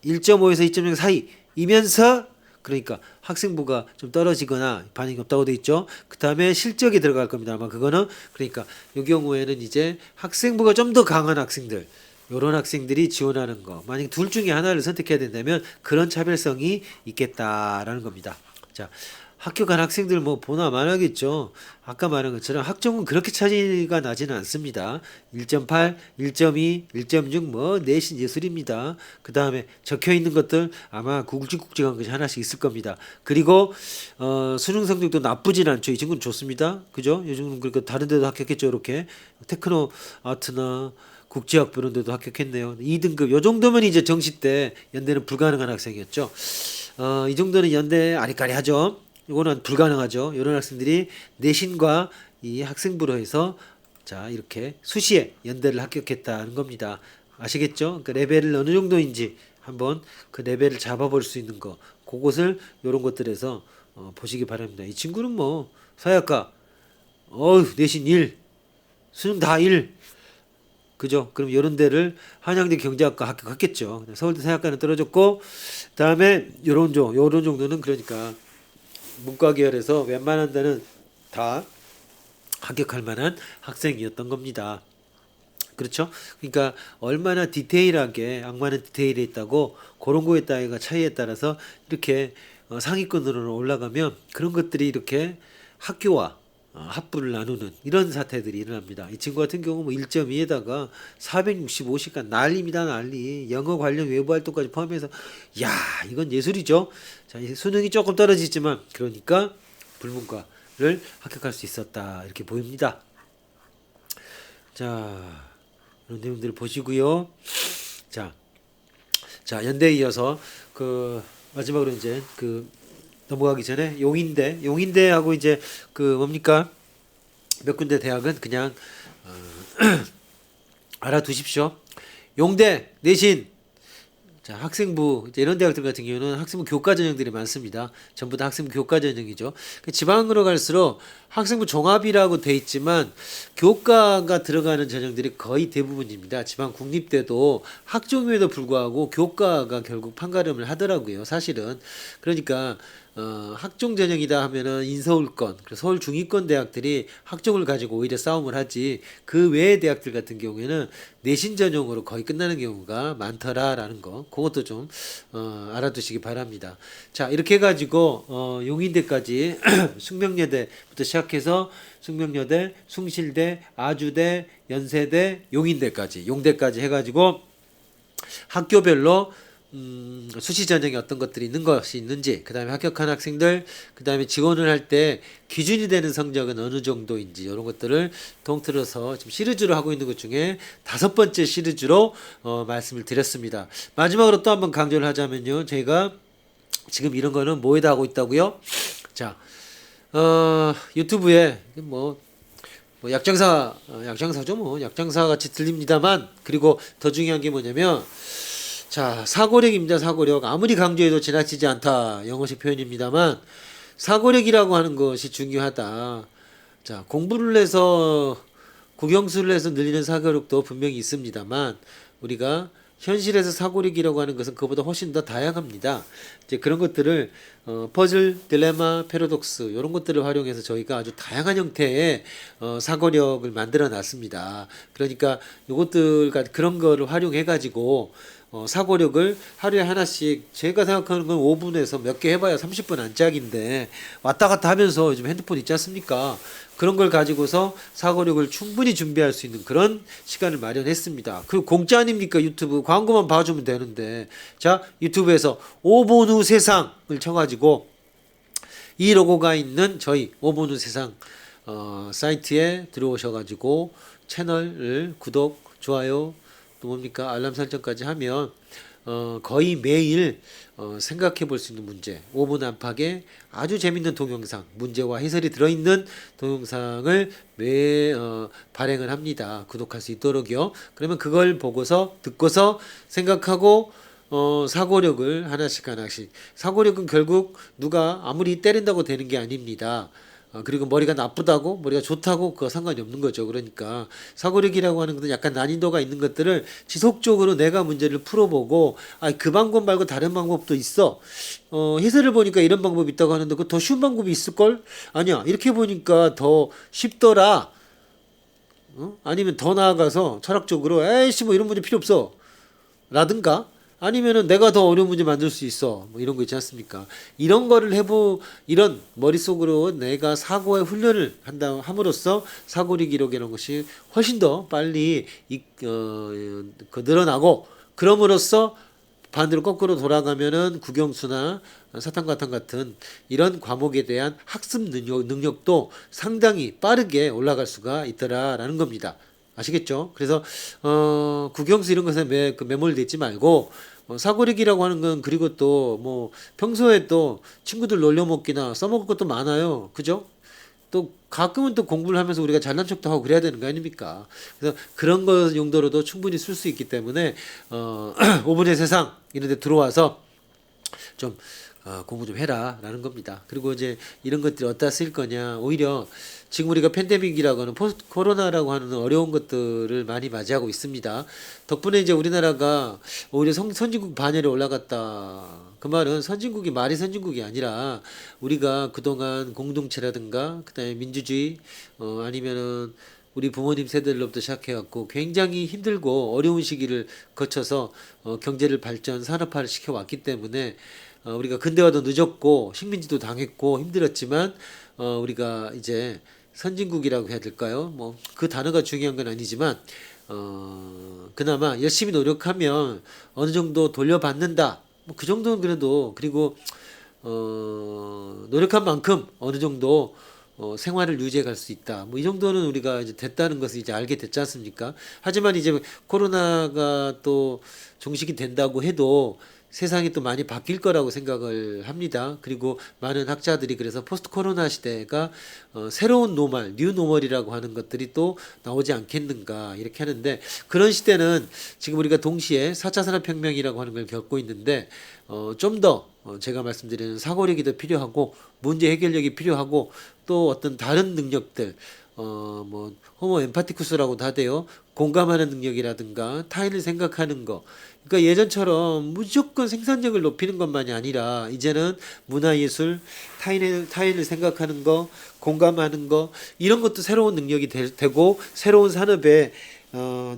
1.5에서 2.0 사이이면서 그러니까 학생부가 좀 떨어지거나 반응이 없다고 돼 있죠. 그 다음에 실적이 들어갈 겁니다. 아마 그거는 그러니까 이 경우에는 이제 학생부가 좀 더 강한 학생들 요런 학생들이 지원하는 거. 만약 둘 중에 하나를 선택해야 된다면 그런 차별성이 있겠다라는 겁니다. 자, 학교 간 학생들 뭐 보나 마나겠죠. 아까 말한 것처럼 학종은 그렇게 차이가 나지는 않습니다. 1.8, 1.2, 1.6 뭐 내신 예술입니다. 그 다음에 적혀 있는 것들 아마 굵직굵직한 것이 하나씩 있을 겁니다. 그리고 수능 성적도 나쁘진 않죠. 이 친구는 좋습니다. 그죠? 이 친구는 그러니까 다른 데도 합격했죠. 이렇게 테크노 아트나 국제학부 이런 데도 합격했네요. 2등급 요 정도면 이제 정시 때 연대는 불가능한 학생이었죠. 이 정도는 연대 아리까리하죠. 이거는 불가능하죠. 이런 학생들이 내신과 이 학생부로 해서 자 이렇게 수시에 연대를 합격했다는 겁니다. 아시겠죠? 그러니까 레벨을 어느 정도인지 한번 그 레벨을 잡아볼 수 있는 거 그것을 이런 것들에서 보시기 바랍니다. 이 친구는 뭐 사회학과 내신 1 수능 다 1 그죠? 그럼 이런 데를 한양대 경제학과 합격했겠죠. 서울대 사회학과는 떨어졌고 그다음에 요런 정도는 그러니까 문과 계열에서 웬만한 데는 다 합격할 만한 학생이었던 겁니다. 그렇죠? 그러니까 얼마나 디테일하게 악마는 디테일에 있다고 그런 거에 따위가 차이에 따라서 이렇게 상위권으로 올라가면 그런 것들이 이렇게 학교와 합부를 나누는 이런 사태들이 일어납니다. 이 친구 같은 경우 뭐 1.2에다가 465시간 난리입니다. 난리. 영어 관련 외부 활동까지 포함해서 야 이건 예술이죠. 자 수능이 조금 떨어지지만 그러니까 불문과를 합격할 수 있었다 이렇게 보입니다. 자 이런 내용들을 보시고요. 자 연대에 이어서 그 마지막으로 이제 그 넘어가기 전에 용인대하고 이제 그 뭡니까 몇 군데 대학은 그냥 알아두십시오. 용대 내신 자 학생부 이제 이런 대학들 같은 경우는 학생부 교과 전형들이 많습니다. 전부 다 학생부 교과 전형이죠. 지방으로 갈수록 학생부 종합이라고 돼 있지만 교과가 들어가는 전형들이 거의 대부분입니다. 지방 국립대도 학종임에도 불구하고 교과가 결국 판가름을 하더라고요. 사실은 그러니까 학종 전형이다 하면은 인서울권, 서울 중위권 대학들이 학종을 가지고 오히려 싸움을 하지 그 외의 대학들 같은 경우에는 내신 전형으로 거의 끝나는 경우가 많더라라는 거, 그것도 좀 알아두시기 바랍니다. 자 이렇게 해가지고 용인대까지 숙명여대부터 시작해서 숙명여대, 숭실대, 아주대, 연세대, 용대까지 해가지고 학교별로 수시 전형에 어떤 것들이 있는 것이 있는지, 그 다음에 합격한 학생들, 그 다음에 지원을 할 때 기준이 되는 성적은 어느 정도인지 이런 것들을 통틀어서 지금 시리즈로 하고 있는 것 중에 5번째 시리즈로 말씀을 드렸습니다. 마지막으로 또 한번 강조를 하자면요, 저희가 지금 이런 거는 뭐에다 하고 있다고요? 자, 유튜브에 뭐 약장사죠, 뭐 약장사 같이 들립니다만, 그리고 더 중요한 게 뭐냐면. 자, 사고력입니다. 사고력. 아무리 강조해도 지나치지 않다. 영어식 표현입니다만 사고력이라고 하는 것이 중요하다. 자, 공부를 해서 국영수를 해서 늘리는 사고력도 분명히 있습니다만 우리가 현실에서 사고력이라고 하는 것은 그보다 훨씬 더 다양합니다. 이제 그런 것들을 퍼즐, 딜레마, 패러독스 이런 것들을 활용해서 저희가 아주 다양한 형태의 사고력을 만들어 놨습니다. 그러니까 이것들 그런 거를 활용해 가지고 사고력을 하루에 하나씩 제가 생각하는 건 5분에서 몇 개 해봐야 30분 안짝인데 왔다 갔다 하면서 요즘 핸드폰 있지 않습니까? 그런 걸 가지고서 사고력을 충분히 준비할 수 있는 그런 시간을 마련했습니다. 그 공짜 아닙니까? 유튜브 광고만 봐주면 되는데 자 유튜브에서 5분 후 세상을 쳐가지고 이 로고가 있는 저희 5분 후 세상 사이트에 들어오셔가지고 채널을 구독, 좋아요 또 뭡니까 알람 설정까지 하면 거의 매일 생각해 볼 수 있는 문제 5분 안팎의 아주 재밌는 동영상 문제와 해설이 들어있는 동영상을 매 발행을 합니다. 구독할 수 있도록요. 그러면 그걸 보고서 듣고서 생각하고 사고력을 하나씩 사고력은 결국 누가 아무리 때린다고 되는 게 아닙니다. 그리고 머리가 나쁘다고 머리가 좋다고 그거 상관이 없는 거죠. 그러니까 사고력이라고 하는 것은 약간 난이도가 있는 것들을 지속적으로 내가 문제를 풀어보고 그 방법 말고 다른 방법도 있어. 해설을 보니까 이런 방법이 있다고 하는데 그 더 쉬운 방법이 있을걸? 아니야 이렇게 보니까 더 쉽더라. 아니면 더 나아가서 철학적으로 에이씨 뭐 이런 문제 필요 없어 라든가 아니면은 내가 더 어려운 문제 만들 수 있어 뭐 이런 거 있지 않습니까? 이런 거를 이런 머릿속으로 내가 사고의 훈련을 함으로써 사고리 기록이라는 것이 훨씬 더 빨리 늘어나고 그럼으로써 반대로 거꾸로 돌아가면은 국영수나 사탕과탕 같은 이런 과목에 대한 학습 능력도 상당히 빠르게 올라갈 수가 있더라라는 겁니다. 아시겠죠? 그래서 국영수 이런 것에 매몰되지 말고 사고리기라고 하는 건 그리고 또 뭐 평소에 또 친구들 놀려먹기나 써먹을 것도 많아요. 그죠? 또 가끔은 또 공부를 하면서 우리가 잘난 척도 하고 그래야 되는 거 아닙니까? 그래서 그런 거 용도로도 충분히 쓸 수 있기 때문에 5분의 세상 이런 데 들어와서 좀 공부 좀 해라라는 겁니다. 그리고 이제 이런 것들이 어디다 쓰일 거냐. 오히려 지금 우리가 팬데믹이라고 하는 포스트 코로나라고 하는 어려운 것들을 많이 맞이하고 있습니다. 덕분에 이제 우리나라가 오히려 선진국 반열에 올라갔다. 그 말은 선진국이 말이 선진국이 아니라 우리가 그동안 공동체라든가 그다음에 민주주의 아니면은 우리 부모님 세대로부터 시작해갖고 굉장히 힘들고 어려운 시기를 거쳐서 경제를 발전 산업화를 시켜왔기 때문에 우리가 근대화도 늦었고 식민지도 당했고 힘들었지만 우리가 이제 선진국이라고 해야 될까요? 뭐 그 단어가 중요한 건 아니지만 그나마 열심히 노력하면 어느 정도 돌려받는다. 뭐 그 정도는 그래도 그리고 노력한 만큼 어느 정도 생활을 유지해 갈 수 있다. 뭐 이 정도는 우리가 이제 됐다는 것을 이제 알게 됐지 않습니까? 하지만 이제 코로나가 또 종식이 된다고 해도 세상이 또 많이 바뀔 거라고 생각을 합니다. 그리고 많은 학자들이 그래서 포스트 코로나 시대가 새로운 노멀, 뉴 노멀이라고 하는 것들이 또 나오지 않겠는가 이렇게 하는데 그런 시대는 지금 우리가 동시에 4차 산업혁명이라고 하는 걸 겪고 있는데 좀 더 제가 말씀드리는 사고력이 더 필요하고 문제 해결력이 필요하고 또 어떤 다른 능력들 뭐 호모 엠파티쿠스라고도 하대요. 공감하는 능력이라든가 타인을 생각하는 거. 그러니까 예전처럼 무조건 생산력을 높이는 것만이 아니라 이제는 문화예술, 타인을 생각하는 거, 공감하는 거 이런 것도 새로운 능력이 되고 새로운 산업의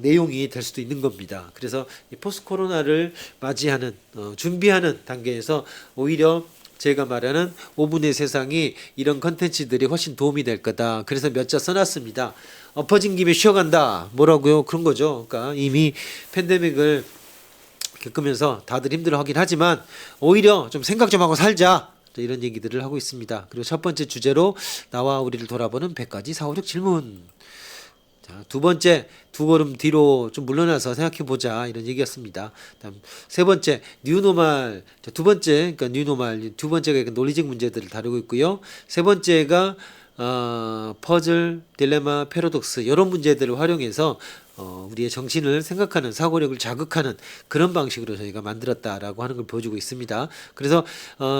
내용이 될 수도 있는 겁니다. 그래서 이 포스트 코로나를 맞이하는 준비하는 단계에서 오히려 제가 말하는 5분의 세상이 이런 컨텐츠들이 훨씬 도움이 될 거다. 그래서 몇 자 써놨습니다. 엎어진 김에 쉬어간다. 뭐라고요? 그런 거죠. 그러니까 이미 팬데믹을 겪으면서 다들 힘들어하긴 하지만 오히려 좀 생각 좀 하고 살자. 이런 얘기들을 하고 있습니다. 그리고 첫 번째 주제로 나와 우리를 돌아보는 100가지 사고력 질문. 자, 두 번째, 두 걸음 뒤로 좀 물러나서 생각해 보자 이런 얘기였습니다. 다음 세 번째, 뉴노멀. 자, 두 번째, 그러니까 뉴노멀. 두 번째가 논리적 문제들을 다루고 있고요. 세 번째가 퍼즐, 딜레마, 패러독스 이런 문제들을 활용해서 우리의 정신을 생각하는 사고력을 자극하는 그런 방식으로 저희가 만들었다라고 하는 걸 보여주고 있습니다. 그래서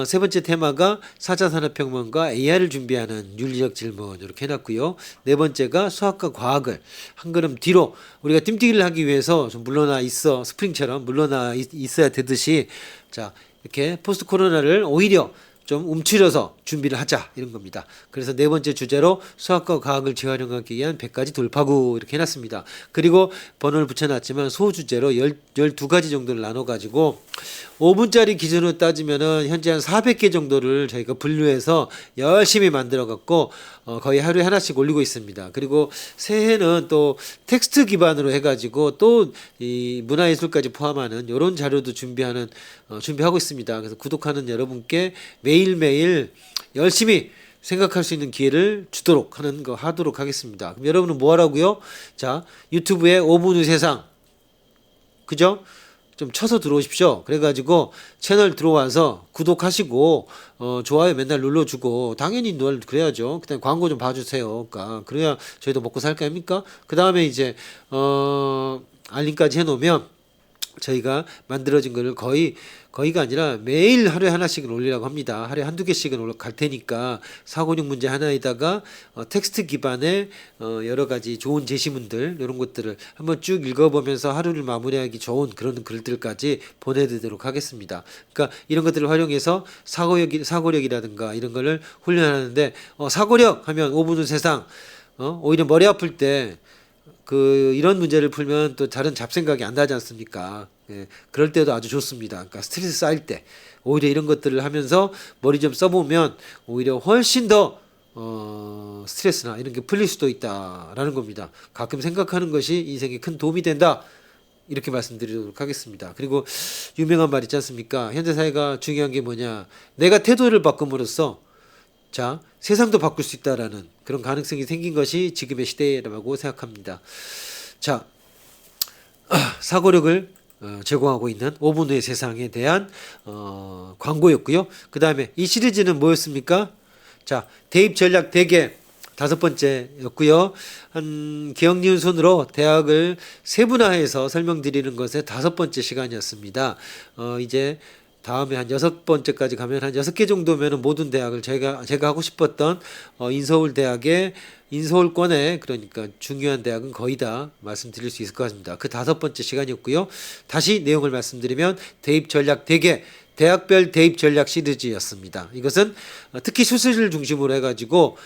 세 번째 테마가 4차 산업혁명과 AI를 준비하는 윤리적 질문 이렇게 해놨고요. 네 번째가 수학과 과학을 한 걸음 뒤로 우리가 띵뛰기를 하기 위해서 좀 물러나 있어 스프링처럼 물러나 있어야 되듯이 자 이렇게 포스트 코로나를 오히려 좀 움츠려서 준비를 하자 이런 겁니다. 그래서 네 번째 주제로 수학과 과학을 재활용하기 위한 100가지 돌파구 이렇게 해놨습니다. 그리고 번호를 붙여놨지만 소주제로 12가지 정도를 나눠가지고 5분짜리 기준으로 따지면은 현재 한 400개 정도를 저희가 분류해서 열심히 만들어갖고 거의 하루에 하나씩 올리고 있습니다. 그리고 새해는 또 텍스트 기반으로 해가지고 또 이 문화예술까지 포함하는 이런 자료도 준비하고 있습니다. 그래서 구독하는 여러분께 매일매일 열심히 생각할 수 있는 기회를 주도록 하도록 하겠습니다. 그럼 여러분은 뭐 하라고요? 자, 유튜브에 5분 후 세상. 그죠? 좀 쳐서 들어오십시오. 그래가지고 채널 들어와서 구독하시고 좋아요 맨날 눌러주고 당연히 늘 그래야죠. 그다음에 광고 좀 봐주세요. 그러니까 그래야 저희도 먹고 살 거 아닙니까? 그 다음에 이제 알림까지 해놓으면 저희가 만들어진 거를 거의가 아니라 매일 하루에 하나씩은 올리라고 합니다. 하루에 한두 개씩은 갈 테니까 사고력 문제 하나에다가 텍스트 기반의 여러 가지 좋은 제시문들 이런 것들을 한번 쭉 읽어보면서 하루를 마무리하기 좋은 그런 글들까지 보내드리도록 하겠습니다. 그러니까 이런 것들을 활용해서 사고력이라든가 이런 거를 훈련하는데 사고력 하면 5분 후 세상 오히려 머리 아플 때 이런 문제를 풀면 또 다른 잡생각이 안 나지 않습니까? 예, 그럴 때도 아주 좋습니다. 그러니까 스트레스 쌓일 때 오히려 이런 것들을 하면서 머리 좀 써보면 오히려 훨씬 더 스트레스나 이런 게 풀릴 수도 있다라는 겁니다. 가끔 생각하는 것이 인생에 큰 도움이 된다. 이렇게 말씀드리도록 하겠습니다. 그리고 유명한 말 있지 않습니까? 현대 사회가 중요한 게 뭐냐? 내가 태도를 바꿈으로써 자, 세상도 바꿀 수 있다라는 그런 가능성이 생긴 것이 지금의 시대라고 생각합니다. 자, 사고력을 제공하고 있는 5분 후의 세상에 대한 광고였고요. 그 다음에 이 시리즈는 뭐였습니까? 자, 대입 전략 대개 5번째였고요. 한 기억 니은 손으로 대학을 세분화해서 설명드리는 것의 5번째 시간이었습니다. 이제 다음에 한 6번째까지 가면 한 6개 정도면 모든 대학을 제가 하고 싶었던 인서울 대학의 인서울권의 그러니까 중요한 대학은 거의 다 말씀드릴 수 있을 것 같습니다. 그 5번째 시간이었고요. 다시 내용을 말씀드리면 대입 전략 대개 대학별 대입 전략 시리즈였습니다. 이것은 특히 수시를 중심으로 해가지고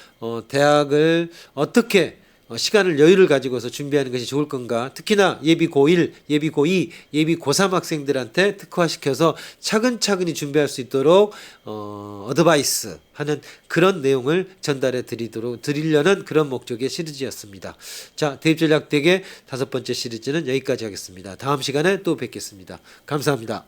대학을 어떻게 시간을 여유를 가지고서 준비하는 것이 좋을 건가. 특히나 예비 고1, 예비 고2, 예비 고3 학생들한테 특화시켜서 차근차근히 준비할 수 있도록 어드바이스 하는 그런 내용을 전달해 드리려는 그런 목적의 시리즈였습니다. 자, 대입 전략 대개 5번째 시리즈는 여기까지 하겠습니다. 다음 시간에 또 뵙겠습니다. 감사합니다.